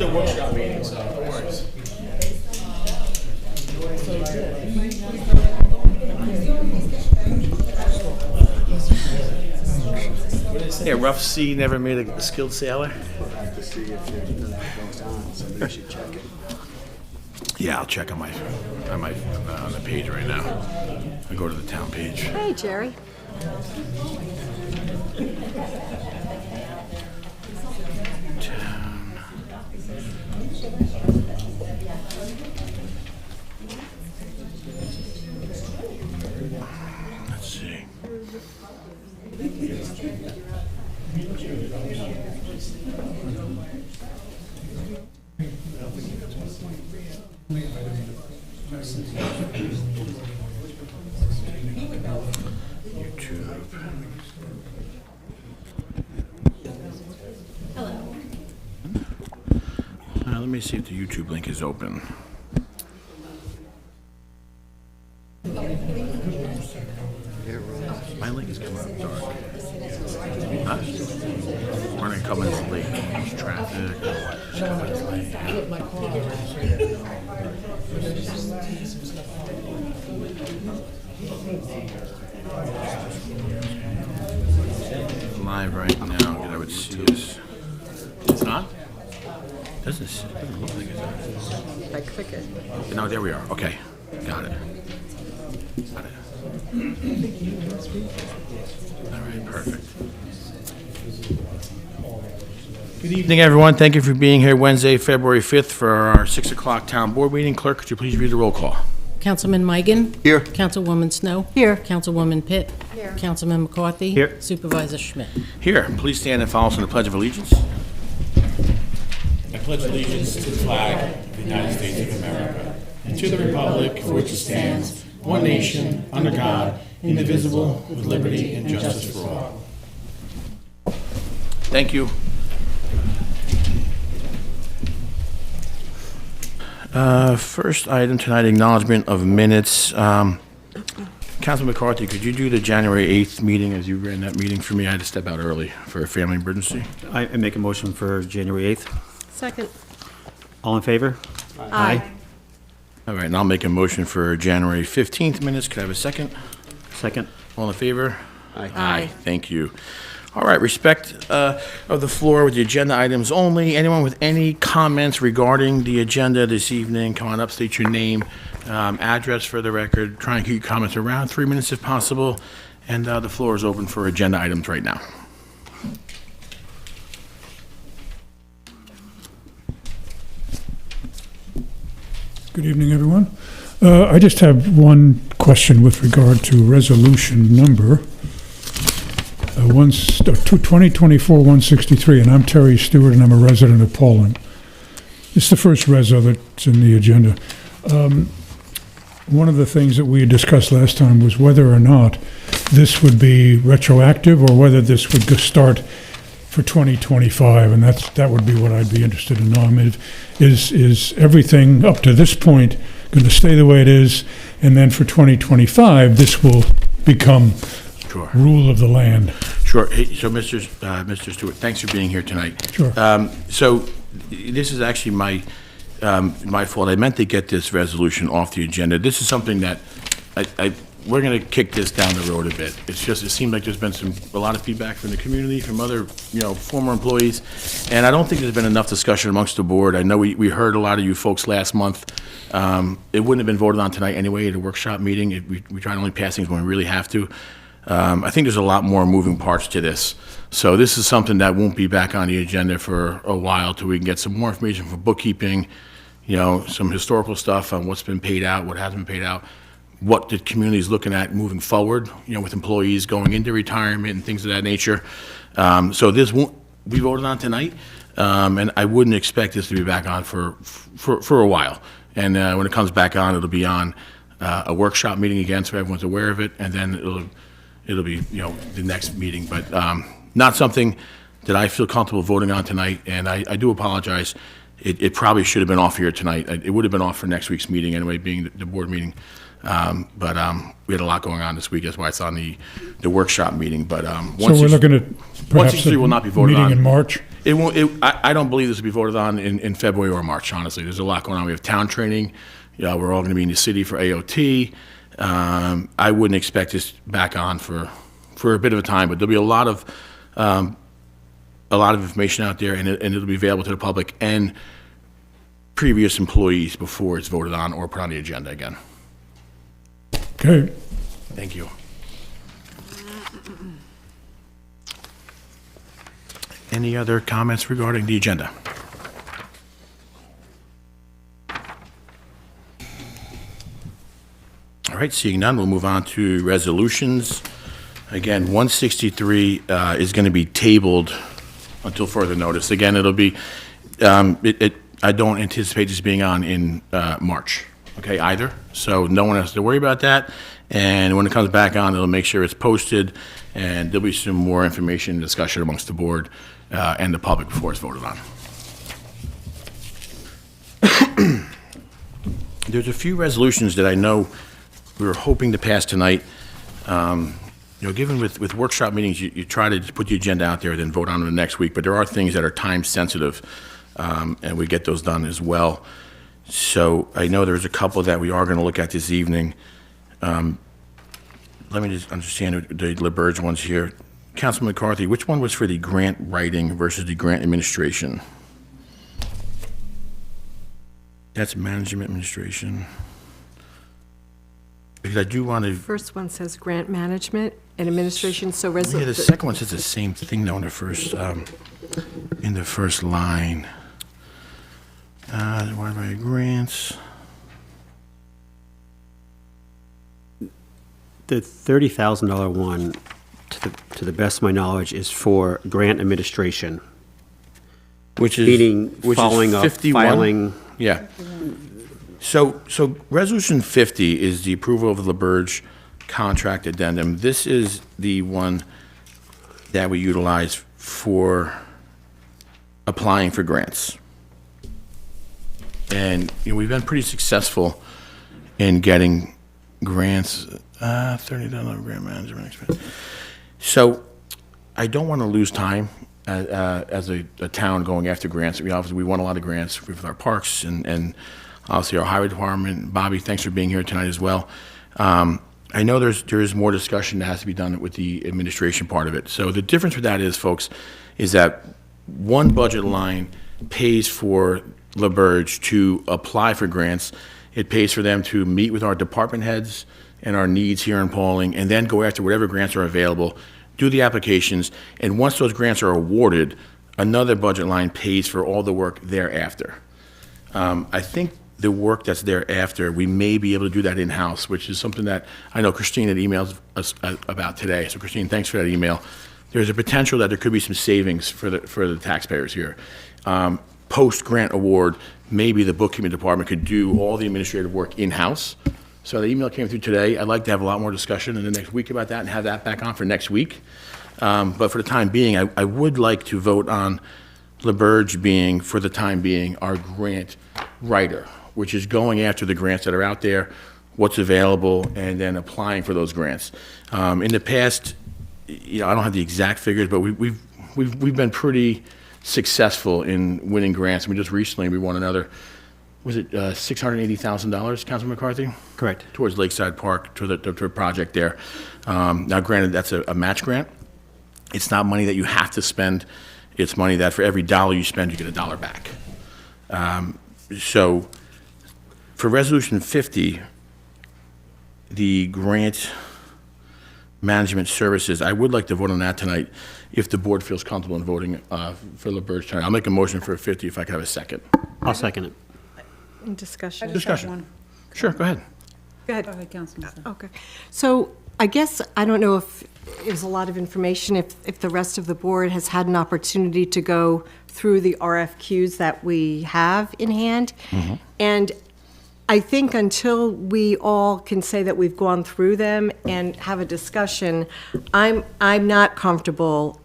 a workshop meeting, so no worries. Yeah, rough sea never made a skilled sailor. To see if it goes on, somebody should check it. Yeah, I'll check on the page right now. I go to the town page. Hey, Jerry. Town. Let's see. YouTube. Let me see if the YouTube link is open. My link is coming up dark. Huh? Running a couple minutes late. There's traffic or what? Just a couple minutes late. Live right now, I would see us. It's not? Doesn't look like it's on. I click it. No, there we are. Okay. Got it. All right, perfect. Good evening, everyone. Thank you for being here Wednesday, February 5th for our 6 o'clock town board meeting. Clerk, could you please read the roll call? Councilman Migan? Here. Councilwoman Snow? Here. Councilwoman Pitt? Here. Councilman McCarthy? Here. Supervisor Schmidt? Here. Please stand and follow us in the Pledge of Allegiance. I pledge allegiance to the flag of the United States of America and to the republic for which it stands, one nation, under God, indivisible, with liberty and justice for all. Thank you. First item tonight, acknowledgement of minutes. Councilman McCarthy, could you do the January 8th meeting as you ran that meeting for me? I had to step out early for a family emergency. I make a motion for January 8th. Second. All in favor? Aye. All right, and I'll make a motion for January 15th minutes. Could I have a second? Second. All in favor? Aye. Aye. Thank you. All right, respect of the floor with the agenda items only. Anyone with any comments regarding the agenda this evening, come on up, state your name, address for the record. Try and keep your comments around 3 minutes if possible. And the floor is open for agenda items right now. Good evening, everyone. I just have one question with regard to resolution number 2024-163, and I'm Terry Stewart, and I'm a resident of Pawling. It's the first reso that's in the agenda. One of the things that we had discussed last time was whether or not this would be retroactive or whether this would start for 2025, and that would be what I'd be interested in knowing. I mean, is everything up to this point going to stay the way it is, and then for 2025, this will become Sure. rule of the land? Sure. Hey, so, Mr. Stewart, thanks for being here tonight. Sure. So this is actually my fault. I meant to get this resolution off the agenda. This is something that we're going to kick this down the road a bit. It seemed like there's been a lot of feedback from the community, from other, former employees, and I don't think there's been enough discussion amongst the board. I know we heard a lot of you folks last month. It wouldn't have been voted on tonight anyway at a workshop meeting. We try to only pass things when we really have to. I think there's a lot more moving parts to this. So this is something that won't be back on the agenda for a while till we can get some more information for bookkeeping, some historical stuff on what's been paid out, what hasn't been paid out, what the community is looking at moving forward, with employees going into retirement and things of that nature. So this won't be voted on tonight, and I wouldn't expect this to be back on for a while. And when it comes back on, it'll be on a workshop meeting again, so everyone's aware of it, and then it'll be, the next meeting, but not something that I feel comfortable voting on tonight, and I do apologize. It probably should have been off here tonight. It would have been off for next week's meeting anyway, being the board meeting. But we had a lot going on this week. That's why it's on the workshop meeting. But So we're looking at perhaps will not be voted meeting on. in March? It won't, I don't believe this will be voted on in February or March, honestly. There's a lot going on. We have town training. We're all going to be in the city for AOT. I wouldn't expect this back on for a bit of a time, but there'll be a lot of information out there, and it'll be available to the public and previous employees before it's voted on or put on the agenda again. Okay. Thank you. Any other comments regarding the agenda? All right, seeing none, we'll move on to resolutions. Again, 163 is going to be tabled until further notice. Again, it'll be, I don't anticipate this being on in March, okay, either. So no one has to worry about that. And when it comes back on, it'll make sure it's posted, and there'll be some more information and discussion amongst the board and the public before it's voted on. There's a few resolutions that I know we were hoping to pass tonight. Given with workshop meetings, you try to put the agenda out there, then vote on them the next week, but there are things that are time sensitive, and we get those done as well. So I know there's a couple that we are going to look at this evening. Let me just understand the LaBerge ones here. Councilman McCarthy, which one was for the grant writing versus the grant administration? That's management administration. Because I do want to. First one says grant management and administration, so Yeah, the second one says the same thing though in the first line. What about grants? The $30,000 one, to the best of my knowledge, is for grant administration, Which is meaning which is following up, 51? filing. Yeah. So resolution 50 is the approval of the LaBerge contract addendum. This is the one that we utilize for applying for grants. And we've been pretty successful in getting grants, $30 grant management expense. So I don't want to lose time as a town going after grants. We won a lot of grants with our parks and obviously our highway department. Bobby, thanks for being here tonight as well. I know there is more discussion that has to be done with the administration part of it. So the difference with that is, folks, is that one budget line pays for LaBerge to apply for grants. It pays for them to meet with our department heads and our needs here in Pawling, and then go after whatever grants are available, do the applications, and once those grants are awarded, another budget line pays for all the work thereafter. I think the work that's thereafter, we may be able to do that in-house, which is something that I know Christine had emailed us about today. So Christine, thanks for that email. There's a potential that there could be some savings for the taxpayers here. Post-grant award, maybe the bookkeeping department could do all the administrative work in-house. So the email came through today. I'd like to have a lot more discussion in the next week about that and have that back on for next week. But for the time being, I would like to vote on LaBerge being, for the time being, our grant writer, which is going after the grants that are out there, what's available, and then applying for those grants. In the past, I don't have the exact figures, but we've been pretty successful in winning grants. I mean, just recently we won another, was it $680,000, Councilman McCarthy? Correct. Towards Lakeside Park, to a project there. Now, granted, that's a match grant. It's not money that you have to spend. It's money that for every dollar you spend, you get $1 back. So for Resolution 50, the grant management services, I would like to vote on that tonight if the board feels comfortable in voting for LaBerge tonight. I'll make a motion for 50 if I could have a second. I'll second it. Discussion. Discussion. Sure, go ahead. Go ahead. Okay, Councilman. Okay. So I guess, I don't know if it was a lot of information, if the rest of the board has had an opportunity to go through the RFQs that we have in hand. And I think until we all can say that we've gone through them and have a discussion, I'm not comfortable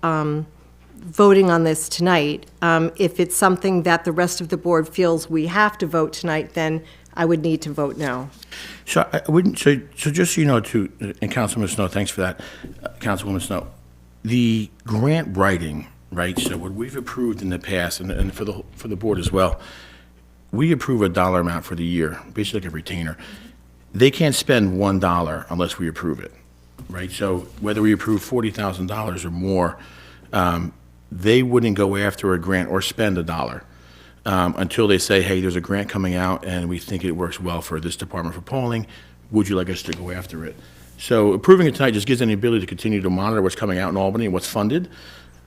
voting on this tonight. If it's something that the rest of the board feels we have to vote tonight, then I would need to vote no. So I wouldn't, so just so you know, and Councilman Snow, thanks for that, Councilwoman Snow, the grant writing right? So what we've approved in the past, and for the board as well, we approve a dollar amount for the year, basically like a retainer. They can't spend $1 unless we approve it, right? So whether we approve $40,000 or more, they wouldn't go after a grant or spend a dollar until they say, hey, there's a grant coming out and we think it works well for this department for Pawling. Would you like us to go after it? So approving it tonight just gives them the ability to continue to monitor what's coming out in Albany and what's funded.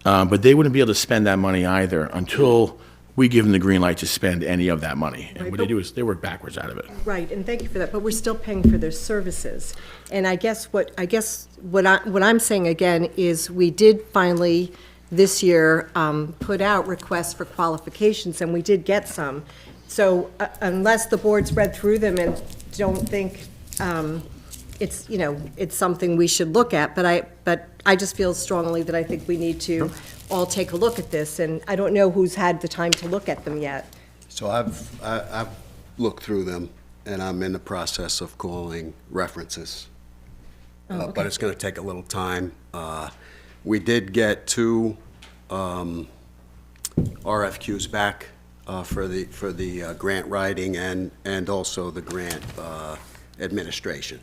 But they wouldn't be able to spend that money either until we give them the green light to spend any of that money. And what they do is they work backwards out of it. Right, and thank you for that, but we're still paying for their services. And I guess what I'm saying again is we did finally this year put out requests for qualifications, and we did get some. So unless the board's read through them and don't think it's, it's something we should look at, but I just feel strongly that I think we need to all take a look at this, and I don't know who's had the time to look at them yet. So I've looked through them, and I'm in the process of calling references. But it's gonna take a little time. We did get 2 RFQs back for the grant writing and also the grant administration.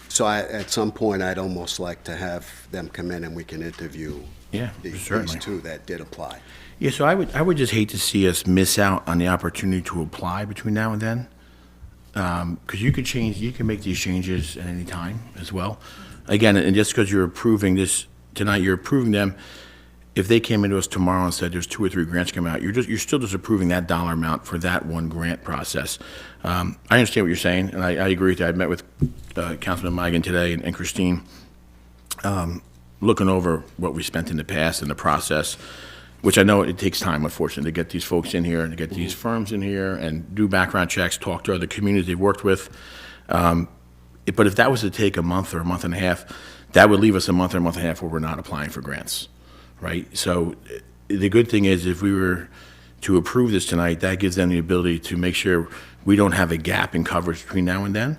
So at some point, I'd almost like to have them come in and we can interview these certainly. 2 that did apply. Yeah, so I would just hate to see us miss out on the opportunity to apply between now and then. Because you can make these changes at any time as well. Again, and just because you're approving this tonight, you're approving them. If they came into us tomorrow and said there's 2 or 3 grants coming out, you're still just approving that dollar amount for that one grant process. I understand what you're saying, and I agree with you. I met with Councilman Migan today and Christine, looking over what we spent in the past and the process, which I know it takes time, unfortunately, to get these folks in here and to get these firms in here and do background checks, talk to other communities they've worked with. But if that was to take a month or a month and a half, that would leave us a month or a month and a half where we're not applying for grants, right? So the good thing is if we were to approve this tonight, that gives them the ability to make sure we don't have a gap in coverage between now and then.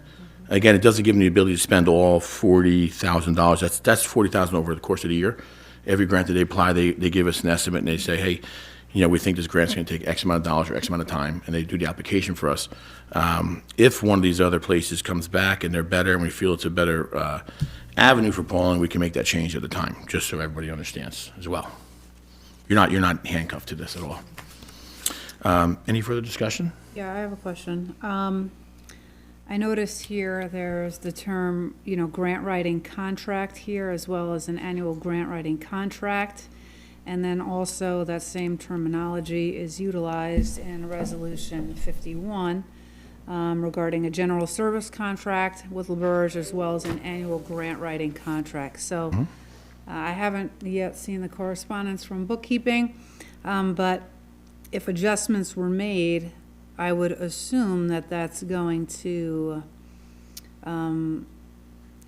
Again, it doesn't give them the ability to spend all $40,000. That's $40,000 over the course of the year. Every grant that they apply, they give us an estimate and they say, hey, we think this grant's going to take X amount of dollars or X amount of time, and they do the application for us. If one of these other places comes back and they're better and we feel it's a better avenue for Pawling, we can make that change at the time, just so everybody understands as well. You're not handcuffed to this at all. Any further discussion? Yeah, I have a question. I noticed here there's the term, grant writing contract here, as well as an annual grant writing contract. And then also that same terminology is utilized in Resolution 51 regarding a general service contract with LaBerge, as well as an annual grant writing contract. So I haven't yet seen the correspondence from bookkeeping, but if adjustments were made, I would assume that that's going to,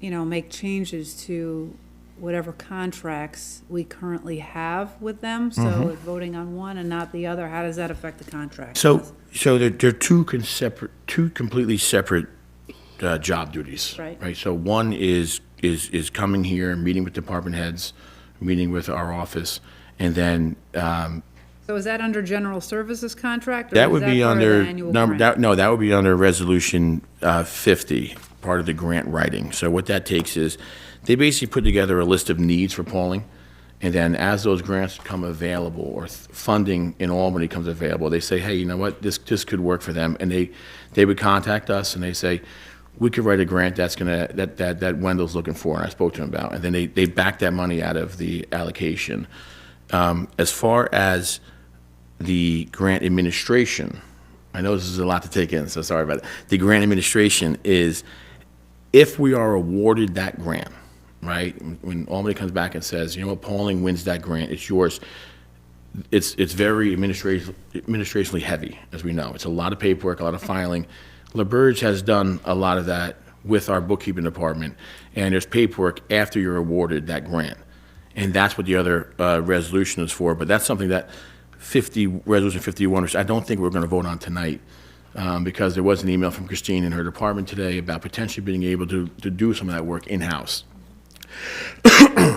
make changes to whatever contracts we currently have with them. So if voting on one and not the other, how does that affect the contract? So they're two completely separate job duties. Right. So one is coming here, meeting with department heads, meeting with our office, and then So is that under general services contract? Or that is would be part of the under annual number. grant? That would be under Resolution 50, part of the grant writing. So what that takes is they basically put together a list of needs for Pawling, and then as those grants become available or funding in Albany comes available, they say, hey, you know what, this could work for them, and they would contact us and they say, we could write a grant that Wendell's looking for, and I spoke to him about, and then they back that money out of the allocation. As far as the grant administration, I know this is a lot to take in, so sorry about it. The grant administration is, if we are awarded that grant, right, when Albany comes back and says, you know what, Pawling wins that grant, it's yours, it's very administratively heavy, as we know. It's a lot of paperwork, a lot of filing. LaBerge has done a lot of that with our bookkeeping department, and there's paperwork after you're awarded that grant. And that's what the other resolution is for, but that's something that Resolution 51, which I don't think we're going to vote on tonight, because there was an email from Christine in her department today about potentially being able to do some of that work in-house.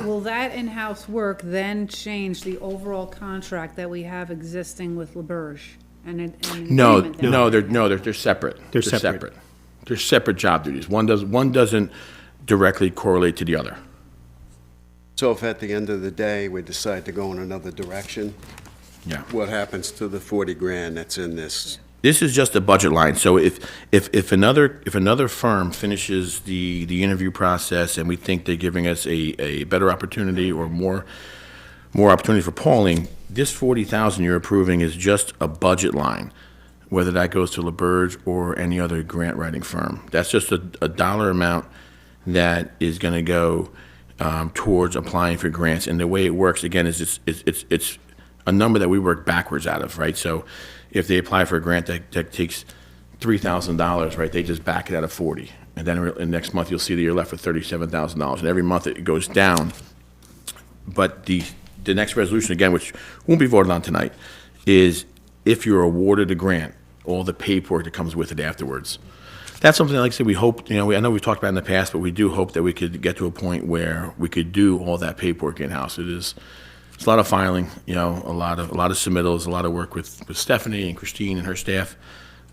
Will that in-house work then change the overall contract that we have existing with LaBerge? And an No, agreement that no, we they're separate. They're separate. They're separate job duties. One doesn't directly correlate to the other. So if at the end of the day, we decide to go in another direction, Yeah. what happens to the 40 grand that's in this? This is just a budget line, so if another firm finishes the interview process and we think they're giving us a better opportunity or more opportunity for Pawling, this 40,000 you're approving is just a budget line, whether that goes to LaBerge or any other grant writing firm. That's just a dollar amount that is gonna go towards applying for grants, and the way it works, again, is it's a number that we work backwards out of, right? So if they apply for a grant that takes $3,000, right, they just back it out of 40. And then next month, you'll see that you're left with $37,000. And every month it goes down. But the next resolution, again, which won't be voted on tonight, is if you're awarded a grant, all the paperwork that comes with it afterwards. That's something, like I said, we hope, I know we've talked about in the past, but we do hope that we could get to a point where we could do all that paperwork in-house. It's a lot of filing, a lot of submittals, a lot of work with Stephanie and Christine and her staff.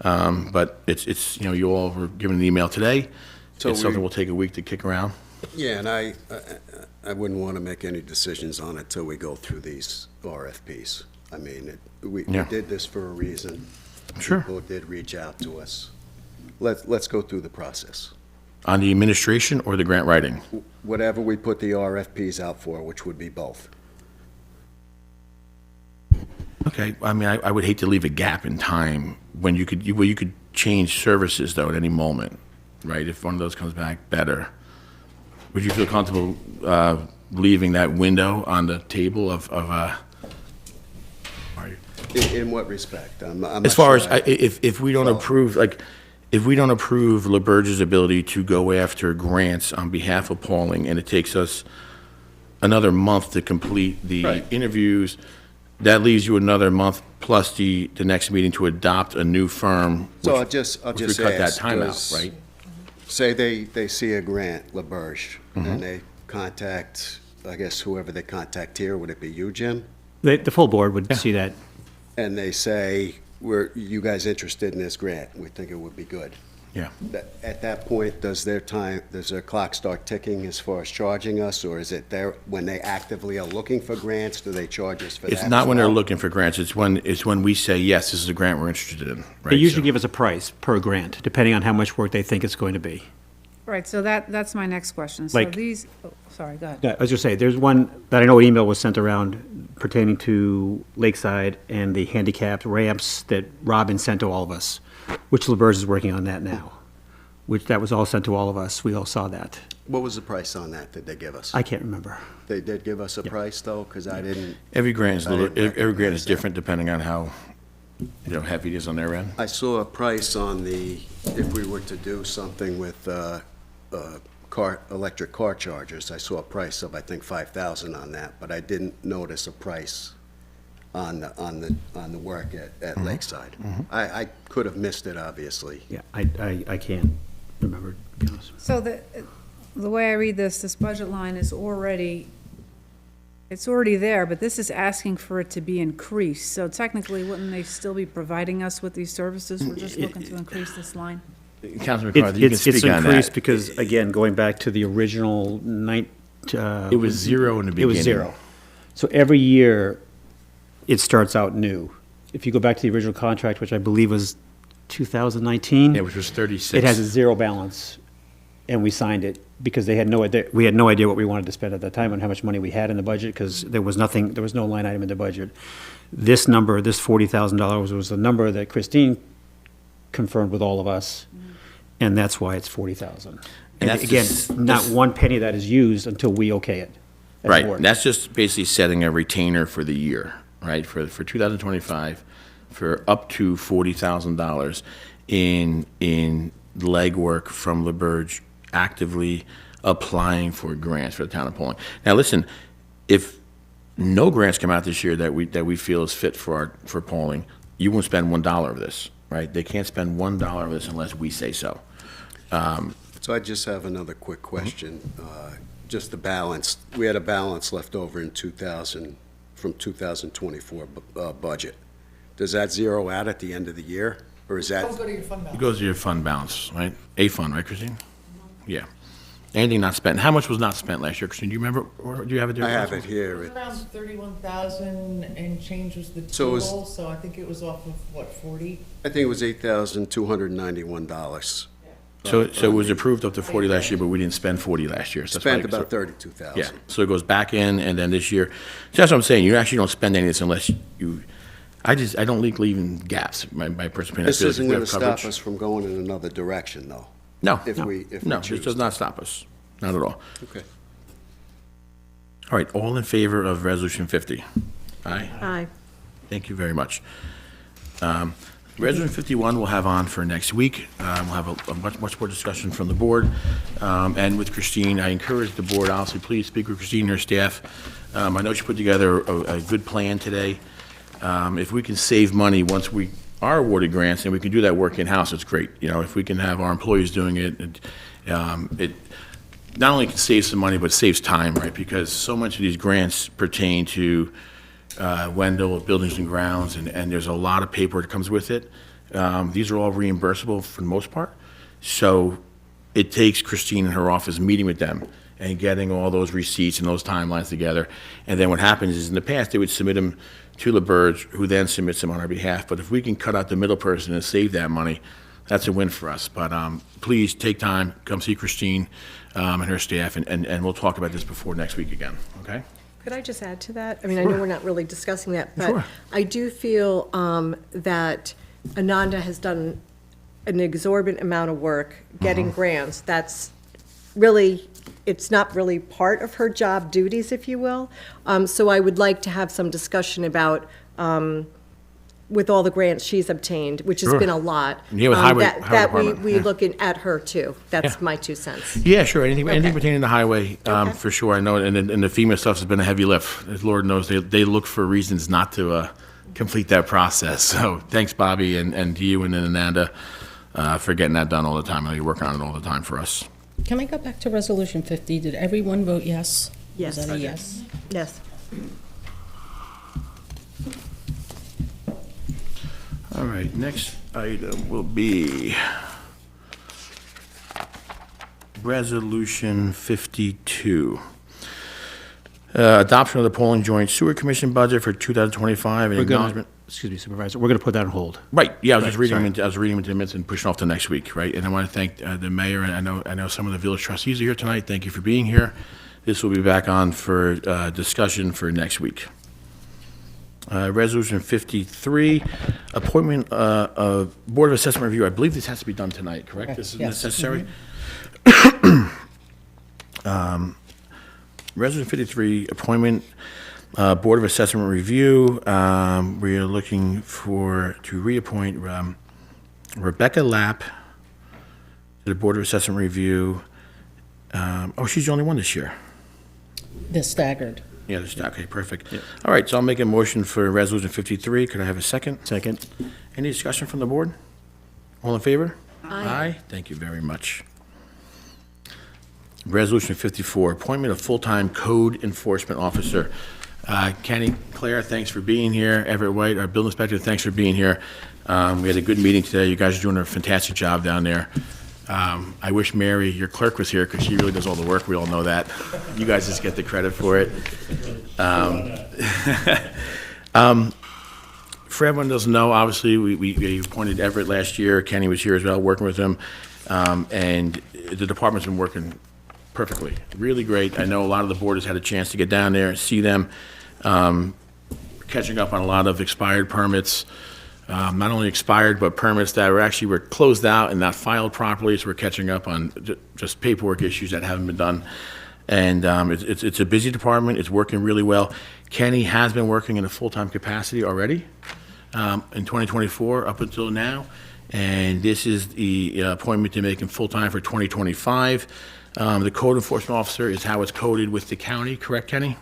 But it's you all were given an email today. So It's something we'll take a week to kick around. Yeah, and I wouldn't want to make any decisions on it till we go through these RFPs. I mean, we Yeah. did this for a reason. Sure. People did reach out to us. Let's go through the process. On the administration or the grant writing? Whatever we put the RFPs out for, which would be both. Okay, I mean, I would hate to leave a gap in time when you could change services, though, at any moment, right? If one of those comes back better. Would you feel comfortable leaving that window on the table of In what respect? I'm not as far as, sure. if we don't approve, if we don't approve LaBerge's ability to go after grants on behalf of Pawling, and it takes us another month to complete the Right. interviews, that leaves you another month plus the next meeting to adopt a new firm. So which- I'll just which would ask. cut that time out, does- right? Say they see a grant, LaBerge, Mm-hmm. and they contact, I guess whoever they contact here, would it be you, Jim? The full board would see that. And they say, you guys interested in this grant? We think it would be good. Yeah. At that point, does their clock start ticking as far as charging us, or is it when they actively are looking for grants, do they charge us for that? It's not as when they're well? looking for grants, it's when we say, yes, this is a grant we're interested in, right? They usually So- give us a price per grant, depending on how much work they think it's going to be. Right, so that's my next question. So Like- these, sorry, go ahead. Yeah, I was just say, there's one that I know an email was sent around pertaining to Lakeside and the handicapped ramps that Robin sent to all of us, which LaBerge is working on that now, which that was all sent to all of us. We all saw that. What was the price on that they give us? I can't remember. They did give us a price, though, because I didn't. Every grant is, I didn't every grant recognize is that. different depending on how, heavy it is on their end. I saw a price on if we were to do something with electric car chargers, I saw a price of, I think, 5,000 on that, but I didn't notice a price on the work at Lakeside. I could have missed it, obviously. Yeah, I can't remember, to be honest. So the way I read this budget line is already, it's already there, but this is asking for it to be increased. So technically, wouldn't they still be providing us with these services? We're just looking to increase this line? Councilman McCarthy, you can It's speak on increased that. because, again, going back to the original It was zero in the beginning. It was zero. So every year, it starts out new. If you go back to the original contract, which I believe was 2019. Yeah, which was 36. It has a zero balance, and we signed it because they had no idea, we had no idea what we wanted to spend at that time and how much money we had in the budget, because there was nothing, there was no line item in the budget. This number, this $40,000 was the number that Christine confirmed with all of us, and that's why it's 40,000. And that's again, just- not one penny that is used until we okay it. as a Right, board. that's just basically setting a retainer for the year, right, for 2025, for up to $40,000 in legwork from LaBerge actively applying for grants for the town of Pawling. Now, listen, if no grants come out this year that we feel is fit for Pawling, you won't spend $1 of this, right? They can't spend $1 of this unless we say so. So I just have another quick question. just the balance. We had a balance left over in from 2024 budget. Does that zero out at the end of the year, or is that? It goes to your fund balance, right? A fund, right, Christine? Yeah. Anything not spent. How much was not spent last year, Christine? Do you remember, or do you have it there? I have it here. It was around 31,000 and change was the So it was- total, so I think it was off of, what, 40? I think it was $8,291. So it was approved up to 40 last year, but we didn't spend 40 last year. So that's Spent why- about so- 32,000. Yeah, so it goes back in, and then this year, so that's what I'm saying, you actually don't spend any of this unless you, I don't like leaving gaps, my personal opinion. I This feel like isn't we going have to stop coverage. us from going in another direction, though. No, if we no, choose this does to. not stop us, not at all. Okay. All right, all in favor of Resolution 50? Aye? Aye. Thank you very much. Resolution 51 we'll have on for next week. We'll have a much more discussion from the board. And with Christine, I encourage the board, honestly, please speak with Christine and her staff. I know she put together a good plan today. If we can save money once we are awarded grants, and we can do that work in-house, it's great. You know, if we can have our employees doing it, it not only can save some money, but saves time, right? Because so much of these grants pertain to Wendell, buildings and grounds, and there's a lot of paperwork that comes with it. These are all reimbursable for the most part. So it takes Christine and her office meeting with them and getting all those receipts and those timelines together. And then what happens is, in the past, they would submit them to LaBerge, who then submits them on our behalf. But if we can cut out the middle person and save that money, that's a win for us. But please take time, come see Christine and her staff, and we'll talk about this before next week again, okay? Could I just add to that? I mean, I know we're not really discussing that, but Sure. I do feel that Ananda has done an exorbitant amount of work getting grants. That's really, it's not really part of her job duties, if you will. So I would like to have some discussion about, with all the grants she's obtained, which has Sure. been a lot. Yeah, with highway that department, we yeah. look at her too. That's Yeah. my 2 cents. Yeah, sure, anything Okay. pertaining to highway, Okay. for sure, I know, and the FEMA stuff has been a heavy lift. As Lord knows, they look for reasons not to complete that process. So thanks, Bobby, and to you and then Ananda, for getting that done all the time. I know you're working on it all the time for us. Can I go back to Resolution 50? Did everyone vote yes? Yes. Is that a yes? Yes. All right, next item will be Resolution 52. Adoption of the Pawling Joint Sewer Commission budget for 2025 and We're gonna, acknowledgement. excuse me, Supervisor, we're gonna put that on hold. Right, yeah, I was just Right, reading sorry. them, I was reading them into minutes and pushing off to next week, right? And I want to thank the mayor, and I know some of the village trustees are here tonight. Thank you for being here. This will be back on for discussion for next week. Resolution 53, appointment of Board of Assessment Review. I believe this has to be done tonight, correct? This is Yes. necessary? Resolution 53, appointment, Board of Assessment Review. We are looking to reappoint Rebecca Lapp to the Board of Assessment Review. She's the only one this year. They're staggered. Yeah, okay, perfect. All right, so I'll make a motion for Resolution 53. Could I have a second? Second. Any discussion from the board? All in favor? Aye. Thank you very much. Resolution 54, appointment of full-time code enforcement officer. Kenny, Claire, thanks for being here. Everett White, our building inspector, thanks for being here. We had a good meeting today. You guys are doing a fantastic job down there. I wish Mary, your clerk, was here because she really does all the work. We all know that. You guys just get the credit for it. For everyone who doesn't know, obviously, we appointed Everett last year. Kenny was here as well, working with him. And the department's been working perfectly, really great. I know a lot of the board has had a chance to get down there and see them. Catching up on a lot of expired permits. Not only expired, but permits that were closed out and not filed properly, so we're catching up on just paperwork issues that haven't been done. And it's a busy department, it's working really well. Kenny has been working in a full-time capacity already in 2024 up until now, and this is the appointment to make him full-time for 2025. The code enforcement officer is how it's coded with the county, correct, Kenny?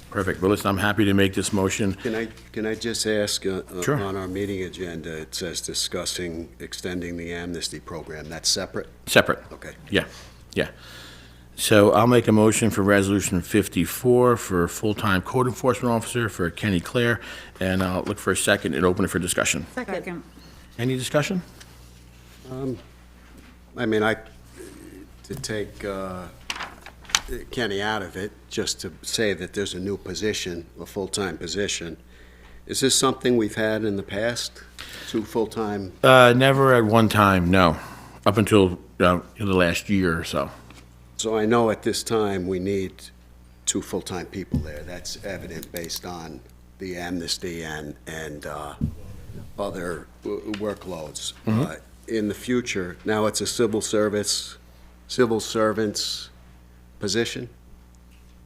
Perfect. Well, listen, I'm happy to make this motion. Can I just ask, Sure. on our meeting agenda, it says discussing extending the amnesty program. That's separate? Separate. Okay. Yeah, yeah. So I'll make a motion for Resolution 54 for a full-time code enforcement officer for Kenny Clare, and I'll look for a second and open it for discussion. Second. Any discussion? I mean, to take Kenny out of it, just to say that there's a new position, a full-time position, is this something we've had in the past? 2 full-time? Never at one time, no, up until the last year or so. So I know at this time, we need 2 full-time people there. That's evident based on the amnesty and other workloads. In the future, now it's a civil servant's position?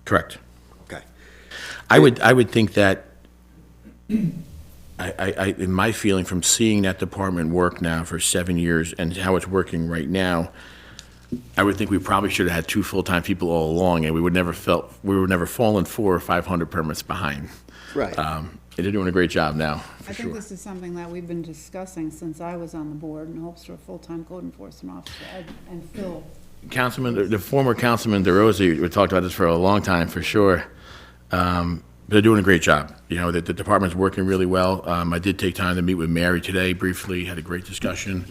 Correct. Okay. I would think that, in my feeling from seeing that department work now for 7 years and how it's working right now, I would think we probably should have had 2 full-time people all along, and we would never fallen 400 or 500 permits behind. Right. They're doing a great job now, for I think sure. this is something that we've been discussing since I was on the board in hopes for a full-time code enforcement officer. And Phil, Councilman, the former Councilman DeRosa, we talked about this for a long time, for sure. They're doing a great job. You know, the department's working really well. I did take time to meet with Mary today briefly, had a great discussion.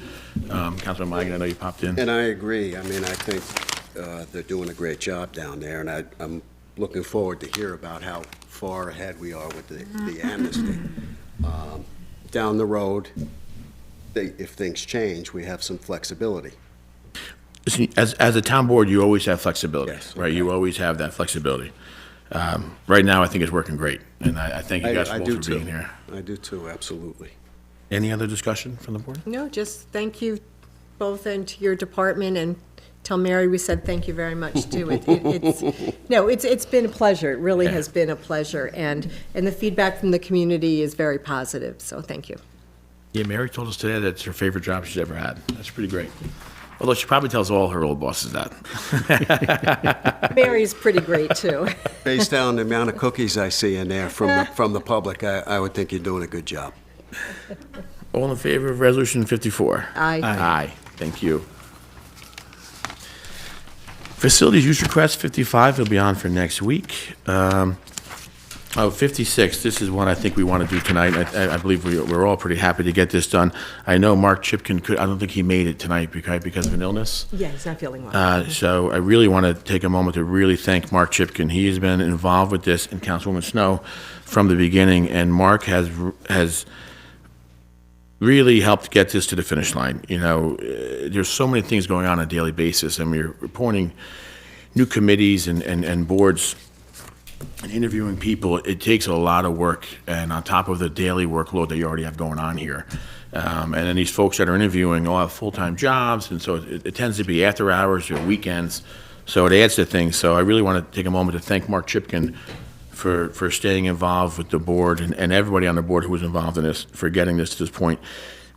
Councilman Migan, I know you popped in. And I agree. I mean, I think they're doing a great job down there, and I'm looking forward to hear about how far ahead we are with the amnesty. Down the road, if things change, we have some flexibility. Listen, as a town board, you always have flexibility, Yes, right? You always have that flexibility. Right now, I think it's working great, and I thank you guys I both do for too. being here. I do too, absolutely. Any other discussion from the board? No, just thank you both and to your department, and tell Mary we said thank you very much too. It's been a pleasure. It really has been a pleasure, and the feedback from the community is very positive, so thank you. Yeah, Mary told us today that it's her favorite job she's ever had. That's pretty great. Although she probably tells all her old bosses that. Mary's pretty great too. Based on the amount of cookies I see in there from the public, I would think you're doing a good job. All in favor of Resolution 54? Aye. Aye, thank you. Facilities use request 55 will be on for next week. 56, this is one I think we want to do tonight. I believe we're all pretty happy to get this done. I know Mark Chipkin I don't think he made it tonight because of an illness. Yeah, he's not feeling well. So I really want to take a moment to really thank Mark Chipkin. He has been involved with this and Councilwoman Snow from the beginning, and Mark has really helped get this to the finish line. You know, there's so many things going on a daily basis, and we're appointing new committees and boards and interviewing people. It takes a lot of work, and on top of the daily workload that you already have going on here. And then these folks that are interviewing all have full-time jobs, and so it tends to be after hours or weekends, so it adds to things. So I really want to take a moment to thank Mark Chipkin for staying involved with the board and everybody on the board who was involved in this, for getting this to this point.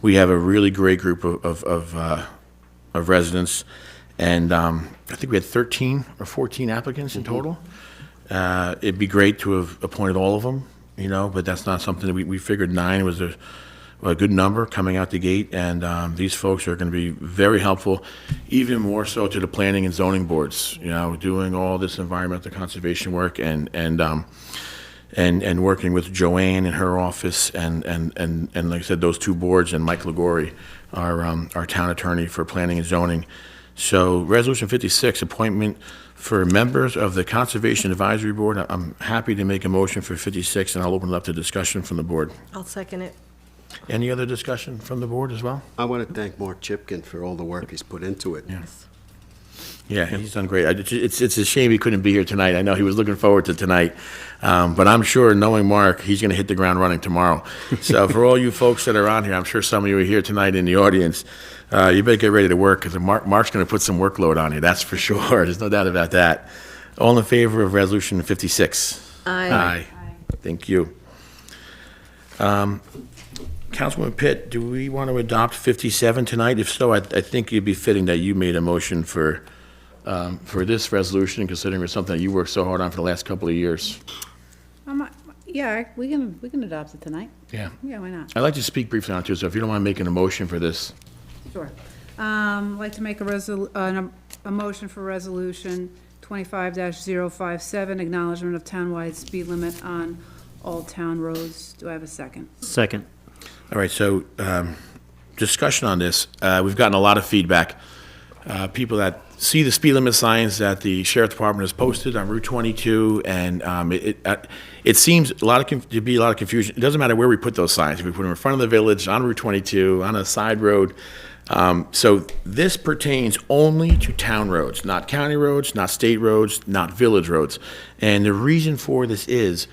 We have a really great group of residents, and I think we had 13 or 14 applicants in total. It'd be great to have appointed all of them, you know, but that's not something that we figured 9 was a good number coming out the gate, and these folks are going to be very helpful, even more so to the planning and zoning boards, you know, doing all this environmental conservation work and working with Joanne in her office and like I said, those 2 boards, and Mike Ligori, our town attorney for planning and zoning. So Resolution 56, appointment for members of the Conservation Advisory Board. I'm happy to make a motion for 56, and I'll open it up to discussion from the board. I'll second it. Any other discussion from the board as well? I want to thank Mark Chipkin for all the work he's put into it. Yeah, he's done great. It's a shame he couldn't be here tonight. I know he was looking forward to tonight, but I'm sure, knowing Mark, he's going to hit the ground running tomorrow. So for all you folks that are on here, I'm sure some of you are here tonight in the audience, you better get ready to work, because Mark's going to put some workload on you, that's for sure. There's no doubt about that. All in favor of Resolution 56? Aye. Aye. Thank you. Councilwoman Pitt, do we want to adopt 57 tonight? If so, I think it'd be fitting that you made a motion for this resolution, considering it's something that you worked so hard on for the last couple of years. yeah, we can adopt it tonight. Yeah. Yeah, why not? I'd like to speak briefly on it too, so if you don't mind making a motion for this. Sure. I'd like to make a motion for resolution 25-057, acknowledgement of townwide speed limit on all town roads. Do I have a second? Second. All right, so discussion on this. We've gotten a lot of feedback. People that see the speed limit signs that the sheriff department has posted on Route 22, and it seems to be a lot of confusion. It doesn't matter where we put those signs. If we put them in front of the village, on Route 22, on a side road. So this pertains only to town roads, not county roads, not state roads, not village roads. And the reason for this is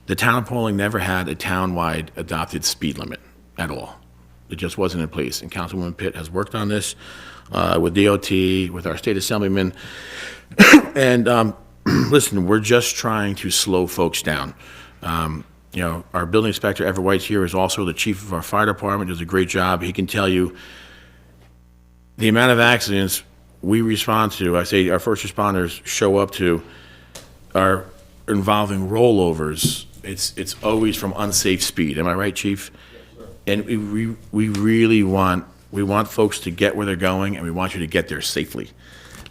the town of Pawling never had a town-wide adopted speed limit at all. It just wasn't in place. And Councilwoman Pitt has worked on this with DOT, with our state assemblyman. And listen, we're just trying to slow folks down. Our building inspector, Everett White, here is also the chief of our fire department, does a great job. He can tell you the amount of accidents we respond to, I say our first responders show up to, are involving rollovers. It's always from unsafe speed. Am I right, Chief? Yes, sir. And we really want folks to get where they're going, and we want you to get there safely.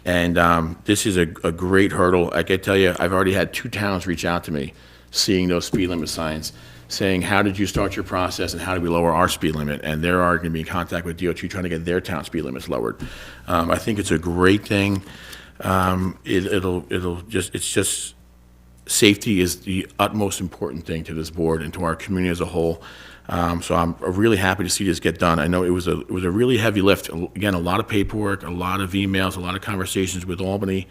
And this is a great hurdle. I can tell you, I've already had 2 towns reach out to me, seeing those speed limit signs, saying, how did you start your process and how do we lower our speed limit? And they are going to be in contact with DOT trying to get their town speed limits lowered. I think it's a great thing. It's just, safety is the utmost important thing to this board and to our community as a whole. So I'm really happy to see this get done. I know it was a really heavy lift. Again, a lot of paperwork, a lot of emails, a lot of conversations with Albany.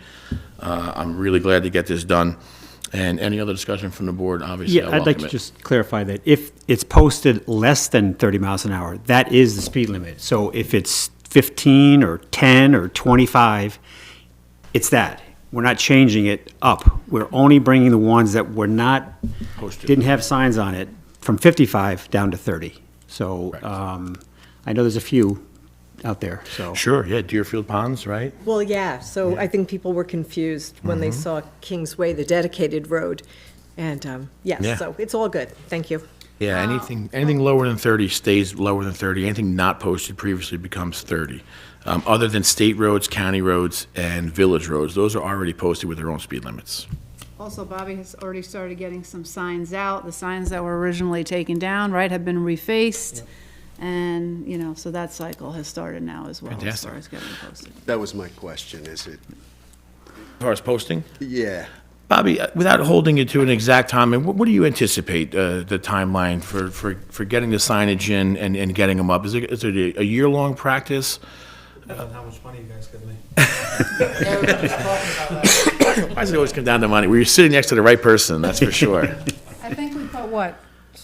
I'm really glad to get this done. And any other discussion from the board, obviously, I Yeah, I'd like to just clarify that if it's posted less than 30 miles an hour, that is the speed limit. So if it's 15 or 10 or 25, it's that. We're not changing it up. We're only bringing the ones that were not, Posted. didn't have signs on it, from 55 down to 30. So I know there's a few out there, so. Sure, yeah, Deerfield Ponds, right? Well, yeah, so I think people were confused when they saw Kings Way, the dedicated road. And, Yeah. yes, so it's all good. Thank you. Yeah, anything lower than 30 stays lower than 30. Anything not posted previously becomes 30. Other than state roads, county roads, and village roads, those are already posted with their own speed limits. Also, Bobby has already started getting some signs out. The signs that were originally taken down, right, have been refaced. And, so that cycle has started now as well, Fantastic. as far as getting posted. That was my question, is it? As far as posting? Yeah. Bobby, without holding it to an exact time, what do you anticipate the timeline for getting the signage in and getting them up? Is it a year-long practice? Depends on how much money you guys give me. Why does it always come down to money? We're sitting next to the right person, that's for sure. I think we put what?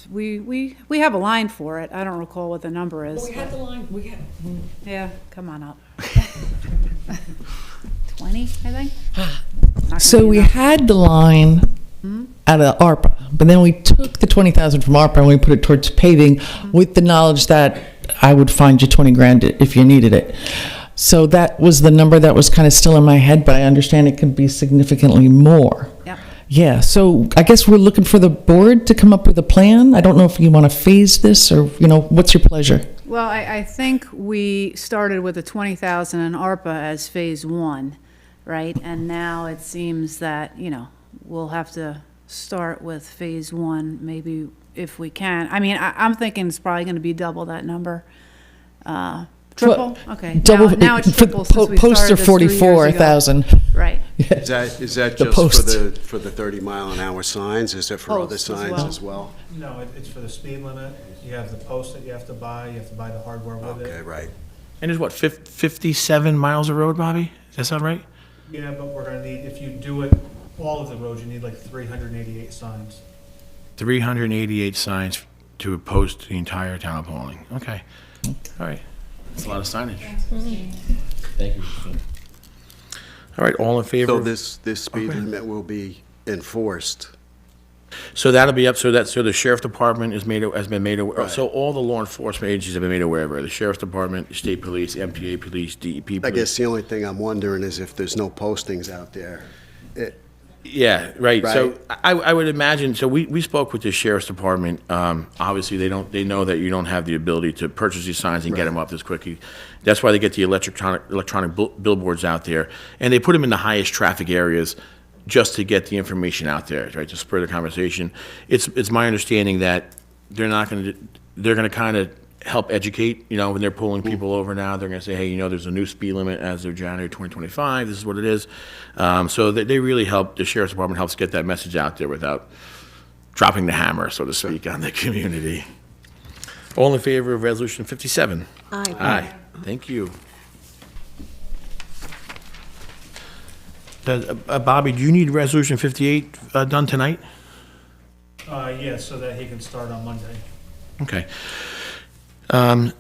We have a line for it. I don't recall what the number is. We had the line, Yeah, come on up. 20, I think? Not so gonna be we enough. had the line out of ARPA, but then we took the 20,000 from ARPA and we put it towards paving with the knowledge that I would find you 20 grand if you needed it. So that was the number that was kind of still in my head, but I understand it could be significantly more. Yeah. Yeah, so I guess we're looking for the board to come up with a plan. I don't know if you want to phase this or, what's your pleasure? Well, I think we started with the 20,000 in ARPA as phase 1, right? And now it seems that, we'll have to start with phase 1, maybe if we can. I mean, I'm thinking it's probably going to be double that number. Triple? Okay. Now it's triple since we Posts started are this 3 years ago. 44,000. Right. Is that The just post. for the 30-mile-an-hour signs? Is it for other Posts as signs well. as well? No, it's for the speed limit. You have the post that you have to buy the hardware with Okay, right. And there's what, 57 miles of road, Bobby? Does that sound right? Yeah, but we're gonna need, if you do it, all of the roads, you need like 388 signs. 388 signs to post the entire town of Pawling. Okay, all right. That's a lot of signage. Thank you, Christine. All right, all in favor? So this speed limit will be enforced? So that'll be up, so the sheriff department has been made aware, so all the law enforcement agencies have been made aware of it, the sheriff's department, the state police, MTA police, DEP police. I guess the only thing I'm wondering is if there's no postings out there, Yeah, right. So Right. I would imagine, so we spoke with the sheriff's department. Obviously, they know that you don't have the ability to purchase these signs and get them up this quickly. That's why they get the electronic billboards out there. And they put them in the highest traffic areas just to get the information out there, right, to spur the conversation. It's my understanding that they're going to kind of help educate, when they're pulling people over now. They're going to say, hey, there's a new speed limit as of January 2025. This is what it is. So they really help, the sheriff's department helps get that message out there without dropping the hammer, so to speak, on the community. All in favor of Resolution 57? Aye. Aye. Thank you. Bobby, do you need Resolution 58 done tonight? Yes, so that he can start on Monday. Okay.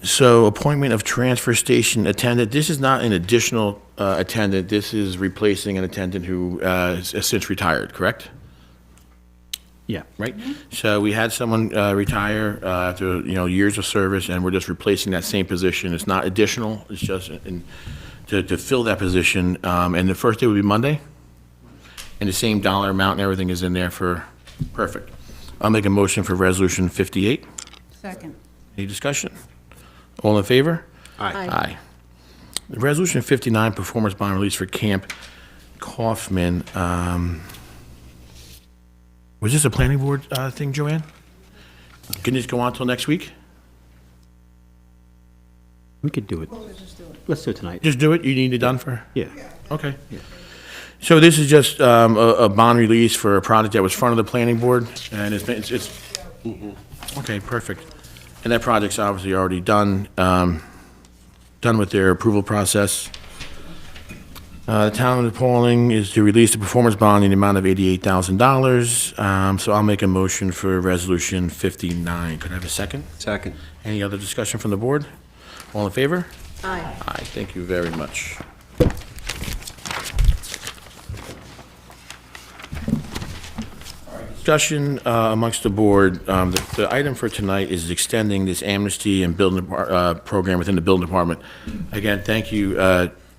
So appointment of transfer station attendant. This is not an additional attendant. This is replacing an attendant who has since retired, correct? Yeah. Right? So we had someone retire after, years of service, and we're just replacing that same position. It's not additional. It's just to fill that position. And the first day would be Monday? And the same dollar amount and everything is in there for, perfect. I'll make a motion for Resolution 58. Second. Any discussion? All in favor? Aye. Aye. Resolution 59, performance bond release for Camp Kaufman. Was this a planning board thing, Joanne? Can this go on till next week? We could do it. Let's do it tonight. Just do it? You need it done for? Yeah. Okay. So this is just a bond release for a project that was front of the planning board, and it's okay, perfect. And that project's obviously already done, done with their approval process. The town of Pawling is to release the performance bond in the amount of $88,000. So I'll make a motion for Resolution 59. Could I have a second? Second. Any other discussion from the board? All in favor? Aye. Aye, thank you very much. Discussion amongst the board. The item for tonight is extending this amnesty and building program within the building department. Again, thank you,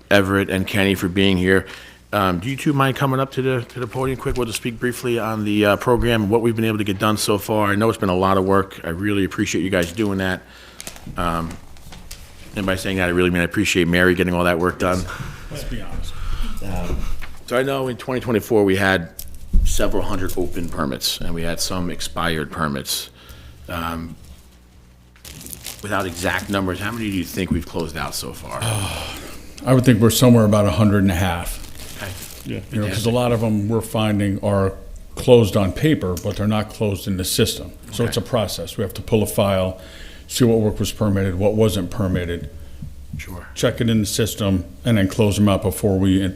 Everett and Kenny, for being here. Do you two mind coming up to the podium quick? We'll just speak briefly on the program and what we've been able to get done so far. I know it's been a lot of work. I really appreciate you guys doing that. And by saying that, I really mean I appreciate Mary getting all that work done. Let's be honest. So I know in 2024, we had several hundred open permits, and we had some expired permits. Without exact numbers, how many do you think we've closed out so far? I would think we're somewhere about 150. Okay. Because a lot of them we're finding are closed on paper, but they're not closed in the system. So it's a process. We have to pull a file, see what work was permitted, what wasn't permitted, Sure. check it in the system, and then close them out before we,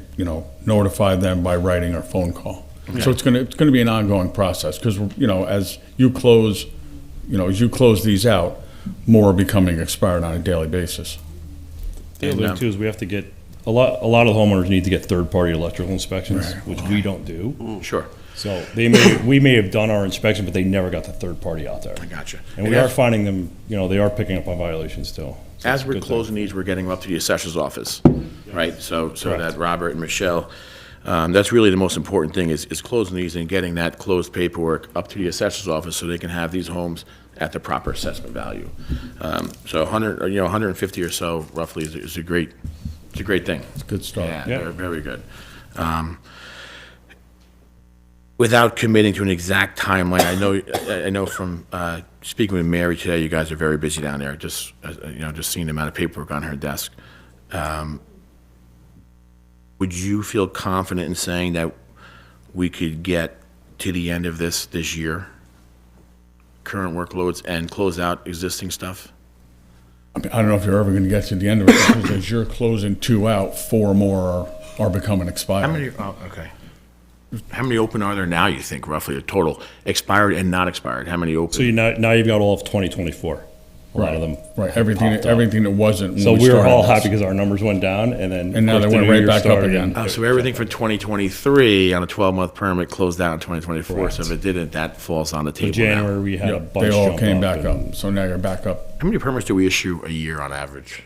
notify them by writing or phone call. So it's gonna be an ongoing process, because, as you close these out, more are becoming expired on a daily basis. The other thing too is we have to get, a lot of the homeowners need to get third-party electrical inspections, which we don't do. Sure. So we may have done our inspection, but they never got the third party out there. I gotcha. And we are finding them, they are picking up on violations still. So As it's a we're good thing. closing these, we're getting them up to the assessor's office, right? So that Robert and Michelle, that's really the most important thing is closing these and getting that closed paperwork up to the assessor's office so they can have these homes at the proper assessment value. So 150 or so roughly is a great thing. It's a good start. Yeah, Yeah. Very, very good. Without committing to an exact timeline, I know from speaking with Mary today, you guys are very busy down there. Just seeing the amount of paperwork on her desk. Would you feel confident in saying that we could get to the end of this year, current workloads, and close out existing stuff? I mean, I don't know if you're ever gonna get to the end of it, because as you're closing 2 out, 4 more are becoming expired. How many? Oh, okay. How many open are there now? You think roughly a total expired and not expired? How many open? So now you've got all of 2024, a lot of them. Right, everything that wasn't when So we we were all started happy this. because our numbers went down, and then. And now of they course, the went new right year back up started, again. and So everything for 2023 on a 12-month permit closed out in 2024. So if it didn't, that falls on the In table January, now. we had a Yep, bunch they all jump came back and- up, so now you're back up. How many permits do we issue a year on average?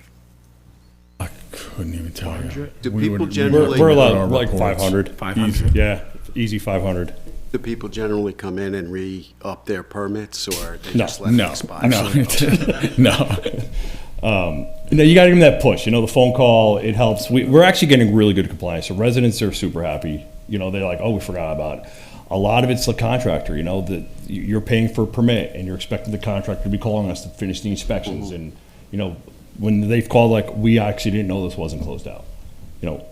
I couldn't even tell you. Do We people would- generally- We're our allowed like reports. 500. 500? Yeah, Easy 500. Do people generally come in and re-up their permits, or they No, just let them expire? No. You got to give them that push. The phone call, it helps. We're actually getting really good compliance. So residents are super happy. They're like, oh, we forgot about it. A lot of it's the contractor, that you're paying for a permit and you're expecting the contractor to be calling us to finish the inspections. And, when they've called, like, we actually didn't know this wasn't closed out.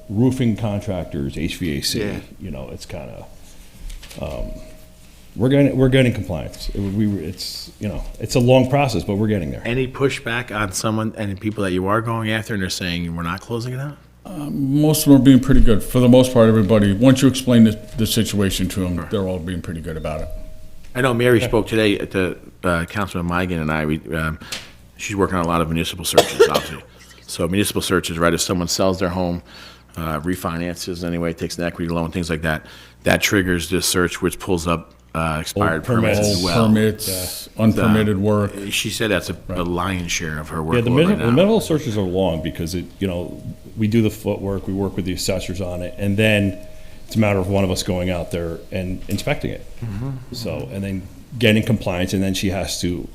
Roofing contractors, HVAC, it's kind of, we're getting compliance. It's a long process, but we're getting there. Any pushback on someone, any people that you are going after and they're saying we're not closing it out? Most of them are being pretty good. For the most part, everybody, once you explain the situation to them, they're all being pretty good about it. I know Mary spoke today at the, Councilman Migan and I, she's working on a lot of municipal searches, obviously. So municipal searches, right, if someone sells their home, refinances anyway, takes an equity loan, things like that, that triggers this search, which pulls up expired permits as well. Permits, unpermitted work. She said that's a lion's share of her Yeah, workload the right now. medical searches are long because we do the footwork, we work with the assessors on it, and then it's a matter of one of us going out there and inspecting it. So, and then getting compliance, and then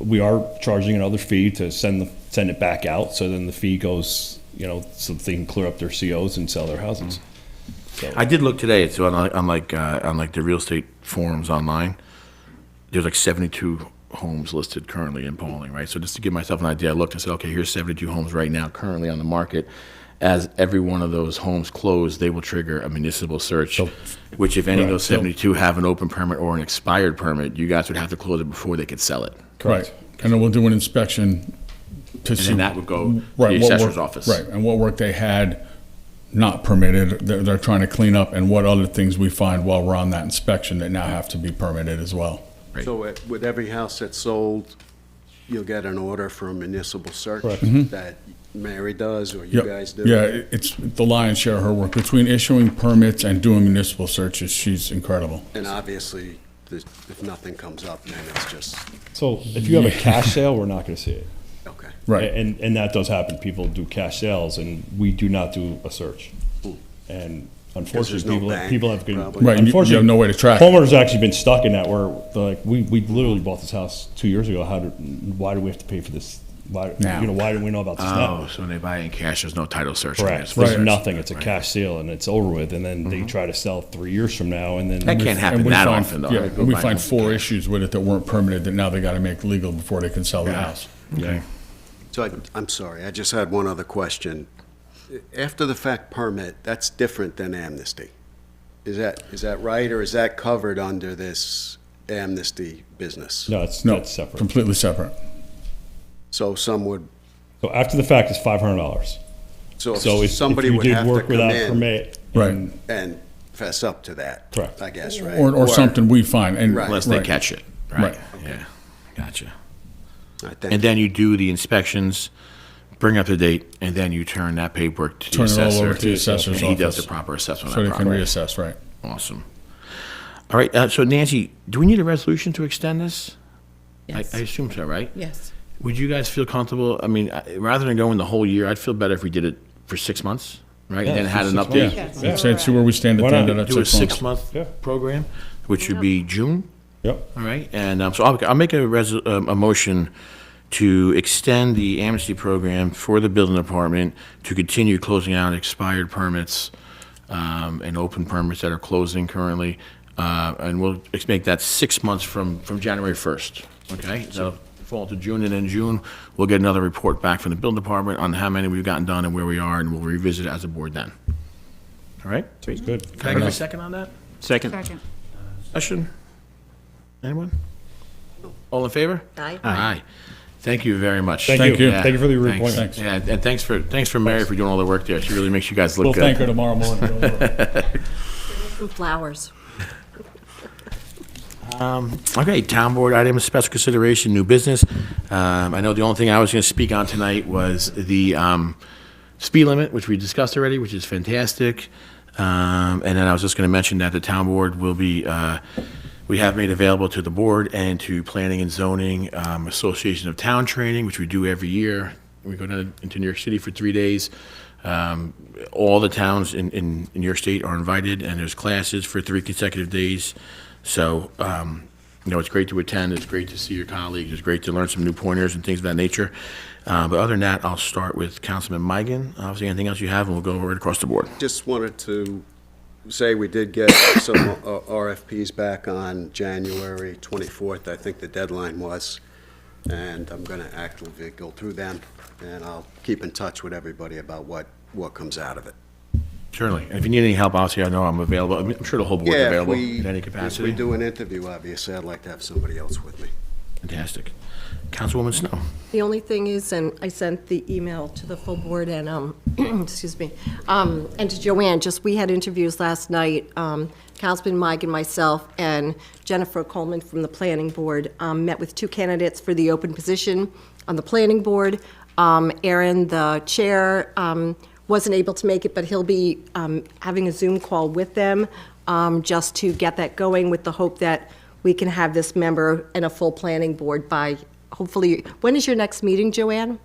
we are charging another fee to send it back out, so then the fee goes, so they can clear up their COs and sell their houses. So, I did look today, it's on the real estate forums online, there's like 72 homes listed currently in Pawling, right? So just to give myself an idea, I looked and said, okay, here's 72 homes right now currently on the market. As every one of those homes close, they will trigger a municipal search, which if any of those 72 have an open permit or an expired permit, you guys would have to close it before they could sell it. Right. And then we'll do an inspection to see. And then that would go to Right, the what assessor's work- office. Right, and what work they had not permitted, they're trying to clean up, and what other things we find while we're on that inspection that now have to be permitted as well. Right. So with every house that's sold, you'll get an order for a municipal search Mm-hmm. that Mary does, or you Yep. guys do? Yeah, it's the lion's share of her work. Between issuing permits and doing municipal searches, she's incredible. And obviously, if nothing comes up, then it's just, so if you have a cash sale, we're not going to see it. okay. Right. And that does happen. People do cash sales, and we do not do a search. And there's unfortunately, no bank, people have been. probably. Right, and you have no way to track it. Homeowners actually been stuck in that where they're like, we literally bought this house 2 years ago. Why do we have to pay for this? Why, Now. why do we know about this Oh, now? so when they buy it in cash, there's no title search. on Correct. it. There's Right. nothing. It's a cash sale, and it's over with. And then they try to sell 3 years from now, and then That can't happen And we that find- often, though. Yeah, right? and we Buy find it in 4 cash. issues with it that weren't permitted that now they gotta make legal before they can sell the house. Yeah. So I'm sorry, I just had one other question. After the fact permit, that's different than amnesty. Is that right, or is that covered under this amnesty business? No, No, that's separate. completely separate. So some would, So after the fact, it's $500. so So if somebody if you would did have to work come without in permit, Right. and- and fess up to that. Correct. I guess, right? Or something we find, and. Right. Unless they right. catch it, right? Right. Yeah, gotcha. All right, thank And you. then you do the inspections, bring up the date, and then you turn that paperwork to the Turn it all assessor. over to the assessor's And he does office. the proper assessment So on they that can property. reassess, right. Awesome. All right, so Nancy, do we need a resolution to extend this? Yes. I assume so, right? Yes. Would you guys feel comfortable, I mean, rather than going the whole year, I'd feel better if we did it for 6 months, right? And then had an update. Yeah, say, see where we stand at Why the end not? of that Do a 6 months. 6-month Yeah. program, which would be June, Yep. all right? And so I'll make a motion to extend the amnesty program for the building department to continue closing out expired permits and open permits that are closing currently. And we'll make that 6 months from January 1st, okay? That'll fall to June, and in June, we'll get another report back from the building department on how many we've gotten done and where we are, and we'll revisit it as a board then. All right? Sounds good. Can I get a second on that? Second. Discussion? Anyone? All in favor? Aye. Aye. Thank you very much. Thank you. Yeah, Thank you for the thanks. reappointment. Yeah, and thanks for Mary for doing all the work there. She really makes you guys look We'll good. thank her tomorrow morning. Don't worry. Some flowers. Okay, town board item of special consideration, new business. I know the only thing I was going to speak on tonight was the speed limit, which we discussed already, which is fantastic. And then I was just going to mention that the town board will be, we have made available to the board and to Planning and Zoning Association of Town Training, which we do every year. We go down into New York City for 3 days. All the towns in your state are invited, and there's classes for 3 consecutive days. So, it's great to attend, it's great to see your colleagues, it's great to learn some new pointers and things of that nature. But other than that, I'll start with Councilman Migan. Obviously, anything else you have, and we'll go right across the board. Just wanted to say we did get some RFPs back on January 24th, I think the deadline was, and I'm going to actively go through them, and I'll keep in touch with everybody about what comes out of it. Certainly. And if you need any help, obviously, I know I'm available. I'm sure the whole board's Yeah, available in any capacity. If we do an interview, obviously, I'd like to have somebody else with me. Fantastic. Councilwoman Snow. The only thing is, and I sent the email to the full board and, excuse me, and to Joanne, just, we had interviews last night. Councilman Mike and myself and Jennifer Coleman from the planning board met with 2 candidates for the open position on the planning board. Aaron, the chair, wasn't able to make it, but he'll be having a Zoom call with them just to get that going, with the hope that we can have this member and a full planning board by, hopefully, when is your next meeting, Joanne?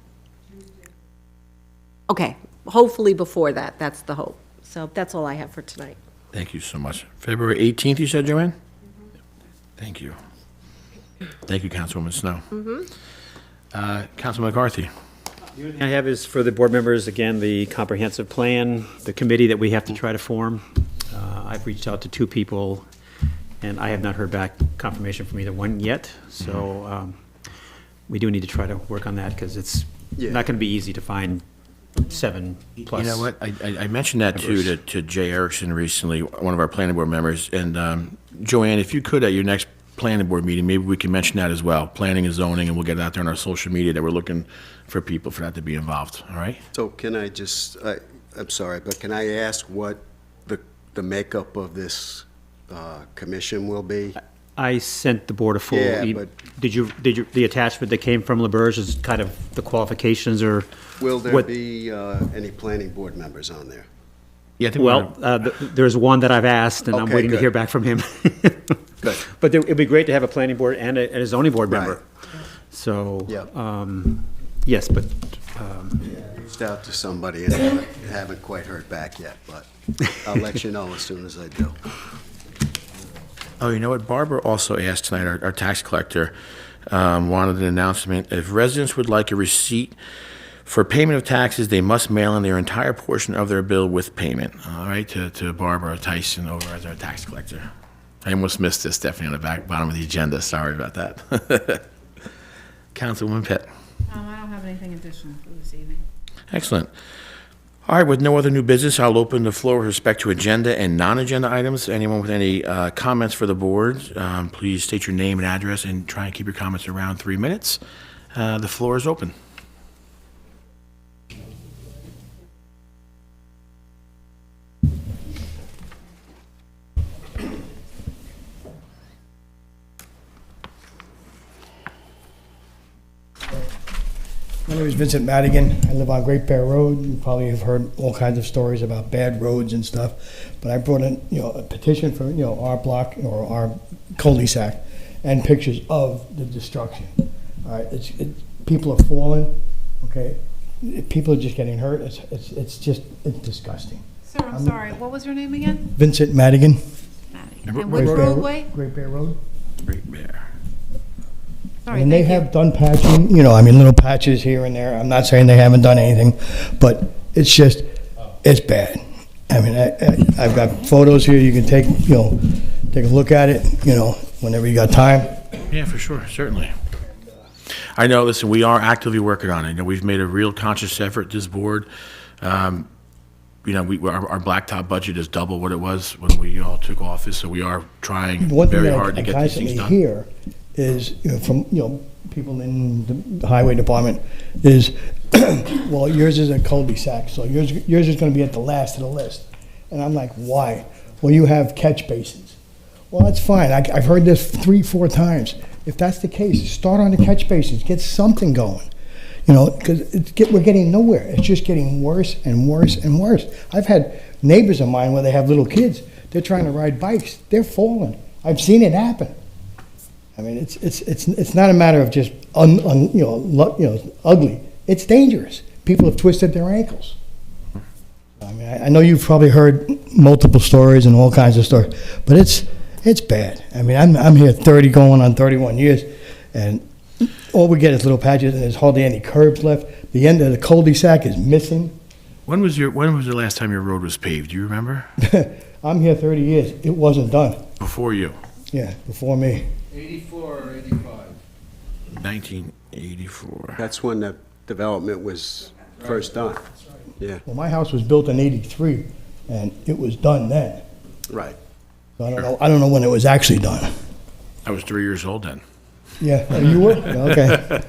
Okay, hopefully before that, that's the hope. So that's all I have for tonight. Thank you so much. February 18th, you said, Joanne? Thank you. Thank you, Councilwoman Snow. Councilman McCarthy. The only thing I have is for the board members, again, the comprehensive plan, the committee that we have to try to form. I've reached out to 2 people, and I have not heard back confirmation from either one yet. So we do need to try to work on that, because it's not going to be easy to find 7 plus. You know what? I mentioned that too to Jay Erickson recently, one of our planning board members. And Joanne, if you could, at your next planning board meeting, maybe we can mention that as well, planning and zoning, and we'll get it out there on our social media that we're looking for people for that to be involved, all right? So can I just, I'm sorry, but can I ask what the makeup of this commission will be? I sent the board a full. Yeah, but- Did you, the attachment that came from LaBerge is kind of the qualifications, or? Will there what- be any planning board members on there? Yeah, I think Well, there's one that I've asked, and I'm Okay, waiting to good. hear back from him. Good. But it'd be great to have a planning board and a zoning board member. Right. So, Yeah. yes, but, Reached out to somebody and haven't quite heard back yet, but I'll let you know as soon as I do. Oh, you know what? Barbara also asked tonight, our tax collector, wanted an announcement. If residents would like a receipt for payment of taxes, they must mail in their entire portion of their bill with payment. All right, to Barbara Tyson over as our tax collector. I almost missed this, Stephanie, on the bottom of the agenda. Sorry about that. Councilwoman Pitt. I don't have anything additional for this evening. Excellent. All right, with no other new business, I'll open the floor with respect to agenda and non-agenda items. Anyone with any comments for the board, please state your name and address and try and keep your comments around 3 minutes. The floor is open. My name is Vincent Madigan. I live on Great Bear Road. You probably have heard all kinds of stories about bad roads and stuff. But I brought in, a petition for, our block or our cul-de-sac and pictures of the destruction. All right, people are falling, okay? People are just getting hurt. It's disgusting. Sir, I'm sorry, what was your name again? Vincent Madigan. And Great which Bear- roadway? Great Bear Road. Great Bear. Sorry, And they thank you. have done patching, little patches here and there. I'm not saying they haven't done anything, but it's just, it's bad. I mean, I've got photos here, you can take a look at it, whenever you got time. Yeah, for sure, certainly. I know, listen, we are actively working on it. We've made a real conscious effort, this board. Our blacktop budget is double what it was when we all took office, so we are trying One thing very that hard to I get these things constantly done. hear is, from, people in the highway department, is, well, yours is a cul-de-sac, so yours is gonna be at the last of the list. And I'm like, why? Well, you have catch basins. Well, that's fine. I've heard this 3-4 times. If that's the case, start on the catch basins, get something going. Because we're getting nowhere. It's just getting worse and worse and worse. I've had neighbors of mine where they have little kids. They're trying to ride bikes. They're falling. I've seen it happen. I mean, it's not a matter of just ugly. It's dangerous. People have twisted their ankles. I mean, I know you've probably heard multiple stories and all kinds of stories, but it's bad. I mean, I'm here 30 going on 31 years, and all we get is little patches, and there's hardly any curbs left. The end of the cul-de-sac is missing. When was the last time your road was paved? Do you remember? I'm here 30 years. It wasn't done. Before you? Yeah, before me. 84 or 85? 1984. That's when the development was first done. Yeah, Well, my house was built in 83, and it was done then. right. So I don't know when it was actually done. I was 3 years old then. Yeah, oh, you were? Okay.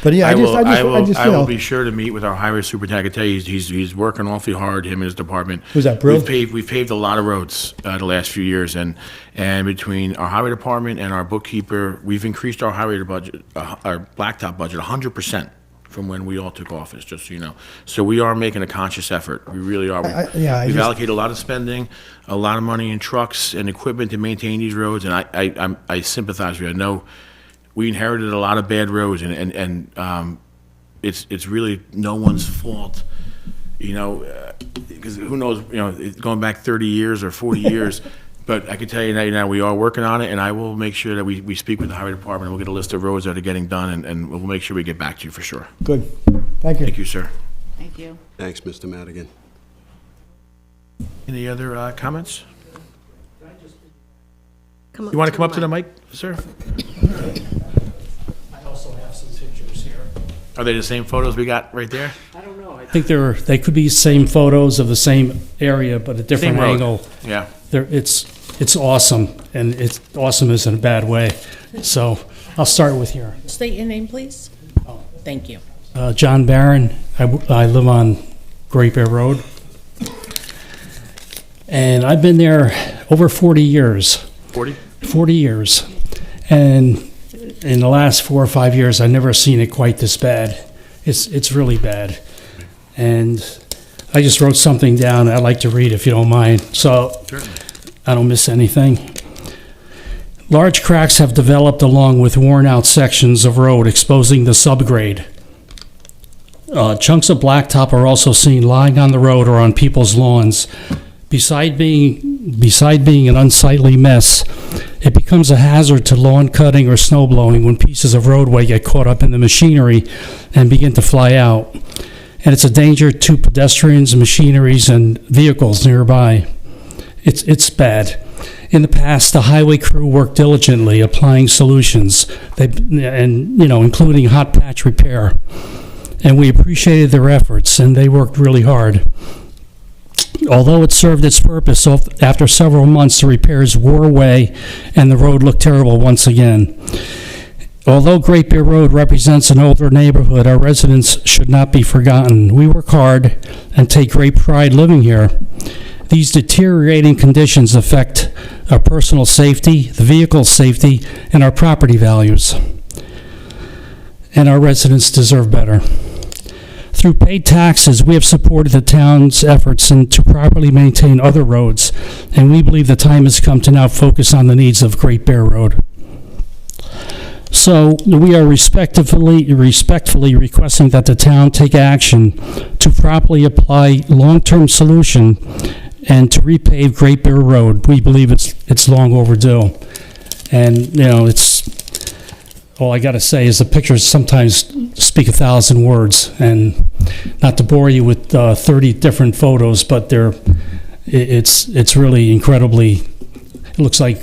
But yeah, I will be sure to meet with our highway superintendent. I can tell you, he's working awfully hard, him and his department. Was that Brill? We've paved a lot of roads the last few years, and between our highway department and our bookkeeper, we've increased our highway budget, our blacktop budget 100% from when we all took office, just so you know. So we are making a conscious effort. We really are. We've allocated a lot of spending, a lot of money in trucks and equipment to maintain these roads, and I sympathize with you. I know we inherited a lot of bad roads, and it's really no one's fault, you know, because who knows, you know, going back 30 years or 40 years. But I can tell you now, we are working on it, and I will make sure that we speak with the highway department. We'll get a list of roads that are getting done, and we'll make sure we get back to you for sure. Good. Thank you. Thank you, sir. Thank you. Thanks, Mr. Madigan. Any other comments? Come You want to come up the to the mic. mic, sir? I also have some pictures here. Are they the same photos we got right there? I don't know. I think they could be same photos of the same area, but a different Same road. angle. Yeah. It's awesome, and it's awesome is in a bad way. So I'll start with here. State your name, please. Oh, thank you. John Barron. I live on Great Bear Road. And I've been there over 40 years. 40? 40 years. And in the last 4 or 5 years, I've never seen it quite this bad. It's really bad. And I just wrote something down I'd like to read if you don't mind, so I don't miss anything. Large cracks have developed along with worn-out sections of road, exposing the subgrade. Chunks of blacktop are also seen lying on the road or on people's lawns. Beside being an unsightly mess, it becomes a hazard to lawn cutting or snow blowing when pieces of roadway get caught up in the machinery and begin to fly out. And it's a danger to pedestrians, machineries, and vehicles nearby. It's bad. In the past, the highway crew worked diligently, applying solutions, including hot patch repair. And we appreciated their efforts, and they worked really hard. Although it served its purpose, after several months, the repairs wore away, and the road looked terrible once again. Although Great Bear Road represents an older neighborhood, our residents should not be forgotten. We work hard and take great pride living here. These deteriorating conditions affect our personal safety, the vehicle's safety, and our property values. And our residents deserve better. Through paid taxes, we have supported the town's efforts to properly maintain other roads, and we believe the time has come to now focus on the needs of Great Bear Road. So we are respectfully requesting that the town take action to properly apply long-term solution and to repave Great Bear Road. We believe it's long overdue. And, all I got to say is the pictures sometimes speak 1,000 words, and not to bore you with 30 different photos, but it's really incredibly, it looks like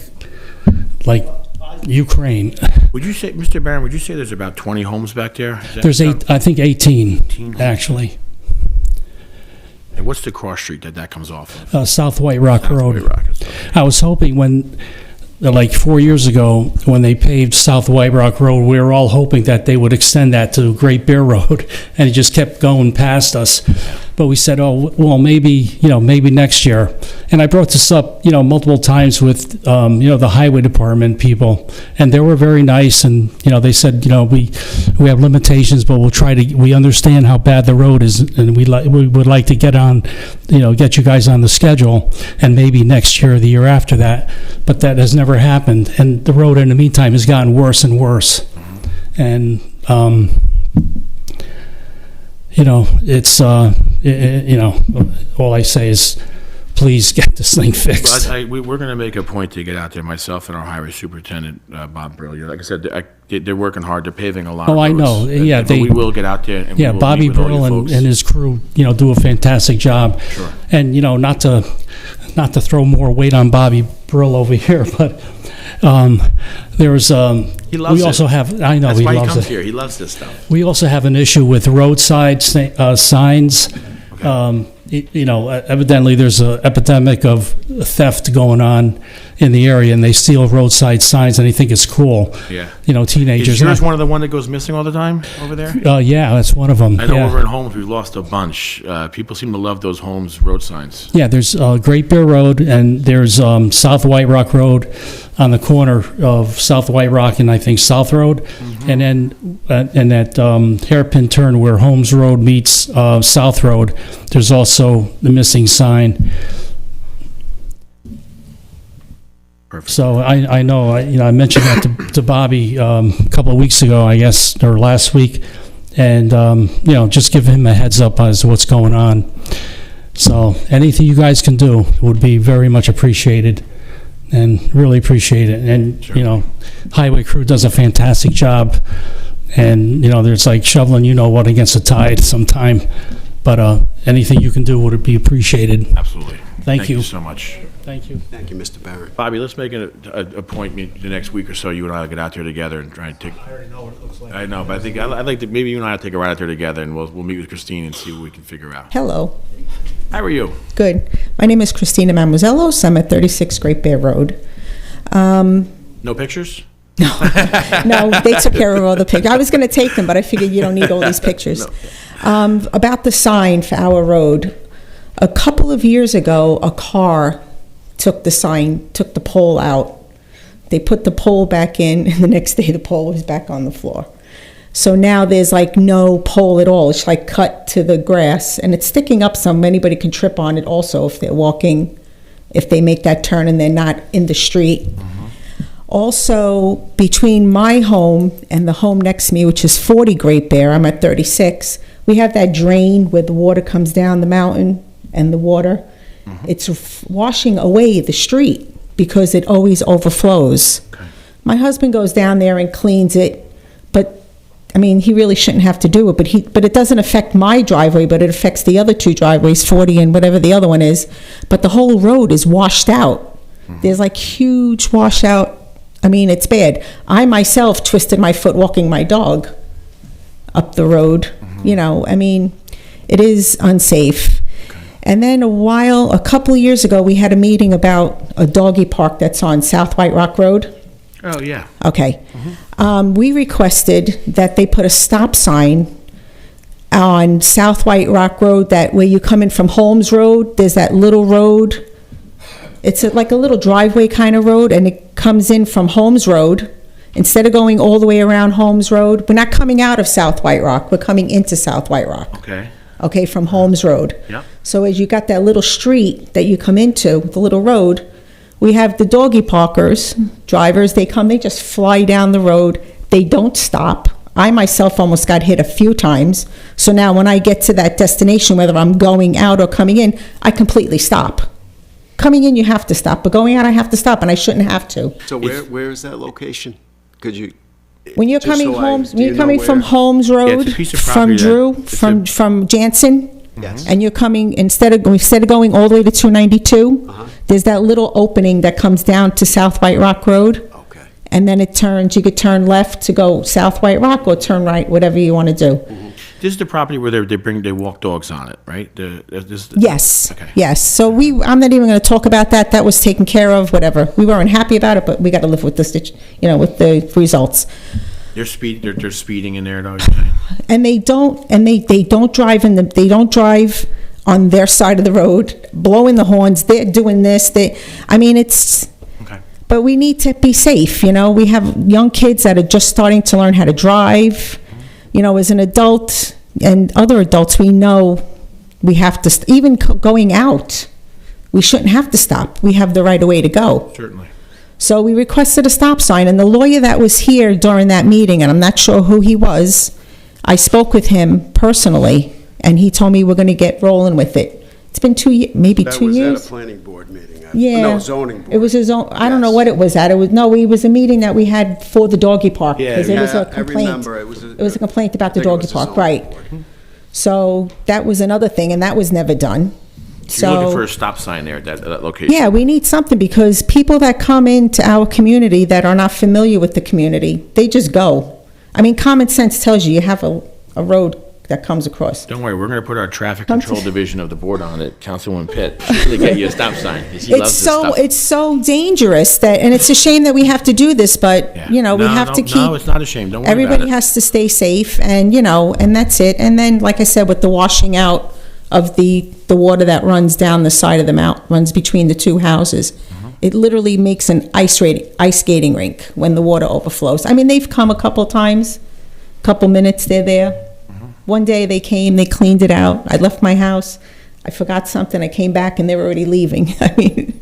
Ukraine. Would you say, Mr. Barron, there's about 20 homes back there? There's I think 18, actually. And what's the cross street that comes off of? South White Rock Road. White Rock, that's I was hoping like 4 years ago, when they paved South White Rock Road, we were all hoping that they would extend that to Great Bear Road, and it just kept going past us. But we said, oh, well, maybe next year. And I brought this up, multiple times with, the highway department people, and they were very nice, and, they said, we have limitations, but we understand how bad the road is, and we would like to get you guys on the schedule, and maybe next year or the year after that. But that has never happened, and the road in the meantime has gotten worse and worse. And, it's you know, all I say is, please get this thing fixed. But we're going to make a point to get out there, myself and our highway superintendent, Bob Brilliant. Like I said, they're working hard, they're paving a lot of Oh, I roads. know. Yeah, But we will get out there and we Yeah, will Bobby meet with all Brill you and folks. his crew, you know, do a fantastic job. Sure. And, you know, not to throw more weight on Bobby Brill over here, but there's, He loves we it. also have, I know, That's he why he loves comes it. here, he loves this stuff. We also have an issue with roadside signs. You know, evidently there's an epidemic of theft going on in the area, and they steal roadside signs, and they think it's cool. Yeah. You know, teenagers. Is yours one of the one that goes missing all the time over there? Yeah, that's one of them. I know yeah. over in Holmes, we've lost a bunch. People seem to love those Holmes road signs. Yeah, there's Great Bear Road, and there's South White Rock Road on the corner of South White Rock and I think South Road. And then and that hairpin turn where Holmes Road meets South Road, there's also the missing sign. Perfect. So I know, you know, I mentioned that to Bobby a couple of weeks ago, I guess, or last week, and, you know, just give him a heads up as to what's going on. So anything you guys can do would be very much appreciated, and really appreciate it. And, you know, highway crew does a fantastic job, and, you know, there's like shoveling, you know what, against the tide sometime, but anything you can do would be appreciated. Absolutely. Thank you. So much. Thank you. Thank you, Mr. Barrett. Bobby, let's make an appointment the next week or so. You and I will get out there together and try and take. I already know what it looks like. I know, but I think I'd like to, maybe you and I will take a ride out there together, and we'll meet with Christine and see what we can figure out. Hello. How are you? Good. My name is Christina Mamuzellos. I'm at 36 Great Bear Road. No pictures? No, they took care of all the pictures. I was going to take them, but I figured you don't need all these pictures. About the sign for our road, a couple of years ago, a car took the pole out. They put the pole back in, and the next day the pole was back on the floor. So now there's like no pole at all. It's like cut to the grass, and it's sticking up some. Anybody can trip on it also if they're walking, if they make that turn and they're not in the street. Also, between my home and the home next to me, which is 40 Great Bear, I'm at 36, we have that drain where the water comes down the mountain and the water. It's washing away the street because it always overflows. My husband goes down there and cleans it, but I mean, he really shouldn't have to do it, but it doesn't affect my driveway, but it affects the other two driveways, 40 and whatever the other one is. But the whole road is washed out. There's like huge washout. I mean, it's bad. I myself twisted my foot walking my dog up the road. You know, I mean, it is unsafe. And then a couple of years ago, we had a meeting about a doggy park that's on South White Rock Road. Oh, yeah. Okay. We requested that they put a stop sign on South White Rock Road, that where you come in from Holmes Road, there's that little road. It's like a little driveway kind of road, and it comes in from Holmes Road. Instead of going all the way around Holmes Road, we're not coming out of South White Rock, we're coming into South White Rock. Okay, from Holmes Road. Yep. So as you got that little street that you come into, the little road, we have the doggy parkers, drivers, they just fly down the road. They don't stop. I myself almost got hit a few times. So now when I get to that destination, whether I'm going out or coming in, I completely stop. Coming in, you have to stop, but going out, I have to stop, and I shouldn't have to. So where is that location? Could you? When you're Just coming so Holmes, do when you you're know coming from where? Holmes Yeah, Road, it's a piece of from property Drew, that- from Jansen, Yes. and you're coming, instead of going all the way to 292, there's that little opening that comes down to South White Rock Road, Okay. and then it turns, you could turn left to go South White Rock, or turn right, whatever you want to do. This is the property where they walk dogs on it, right? Yes, Okay. yes. So I'm not even going to talk about that. That was taken care of, whatever. We weren't happy about it, but we got to live with this, with the results. They're speeding in there, though. You're saying? And they don't drive they don't drive on their side of the road, blowing the horns. They're doing this. It's. Okay. But we need to be safe. We have young kids that are just starting to learn how to drive. As an adult and other adults, we know we have to. Even going out, we shouldn't have to stop. We have the right of way to go. Certainly. So we requested a stop sign, and the lawyer that was here during that meeting, and I'm not sure who he was, I spoke with him personally, And he told me we're going to get rolling with it. It's been 2 years, maybe That 2 was at years. a planning board meeting. Yeah. No, zoning board. It was his own, I don't know Yes. what it was at. It was a meeting that we had for the doggy park. Yeah, 'Cause it was Yeah, a I complaint. remember. It was It was a complaint about the I think it doggy was the park, zoning right. board. So that was another thing, and that was never done. So you're looking for So, a stop sign there at that location? yeah, we need something because people that come into our community that are not familiar with the community, they just go. I mean, common sense tells you have a road that comes across. Don't worry, we're going to put our traffic Come control to- division of the board on it, Councilwoman Pitt. She's going to get you a stop sign. She loves this stuff. It's so dangerous that, and it's a shame that we have to do this, but, Yeah. you know, we No, have no, to keep. No, it's not a shame. Don't worry about Everybody it. has to stay safe, and, you know, and that's it. And then, like I said, with the washing out of the water that runs down the side of the mountain, runs between the two houses, it literally makes an ice skating rink when the water overflows. I mean, they've come a couple times, couple minutes, they're there. One day they came, they cleaned it out. I left my house, I forgot something, I came back and they were already leaving. I mean,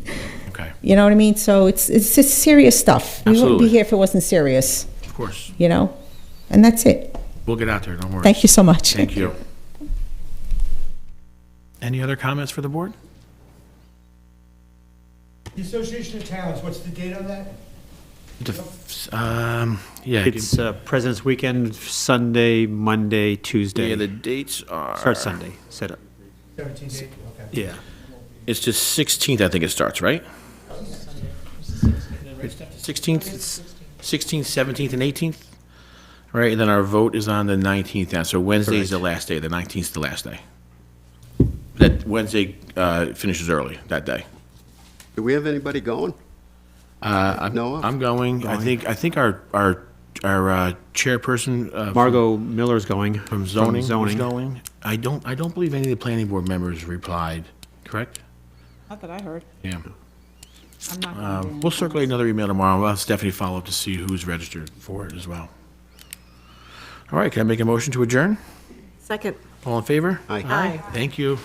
Okay, you know what I mean? So it's just serious stuff. We wouldn't Absolutely. be here if it wasn't serious, of course. you know? And that's it. We'll get out there, don't worry. Thank you so much. Thank you. Any other comments for the board? The Association of Towns, what's the date on that? Yeah. It's President's Weekend, Sunday, Monday, Tuesday. Yeah, the dates are. Starts Sunday, set up. 17 days, okay. Yeah. It's the 16th, I think it starts, right? 16th, 16th, 17th, and 18th? Right, and then our vote is on the 19th now, so Wednesday is the last day, the 19th is the last day. That Wednesday finishes early, that day. Do we have anybody going? No. I'm going, I think our chairperson. Margot Miller's going. From zoning is zoning. going. I don't believe any of the planning board members replied, correct? Not that I heard. Yeah. I'm not gonna do We'll circulate another email tomorrow. We'll have Stephanie follow up to see who's registered for it as well. All right, can I make a motion to adjourn? Second. All in favor? Aye. Aye. Thank you.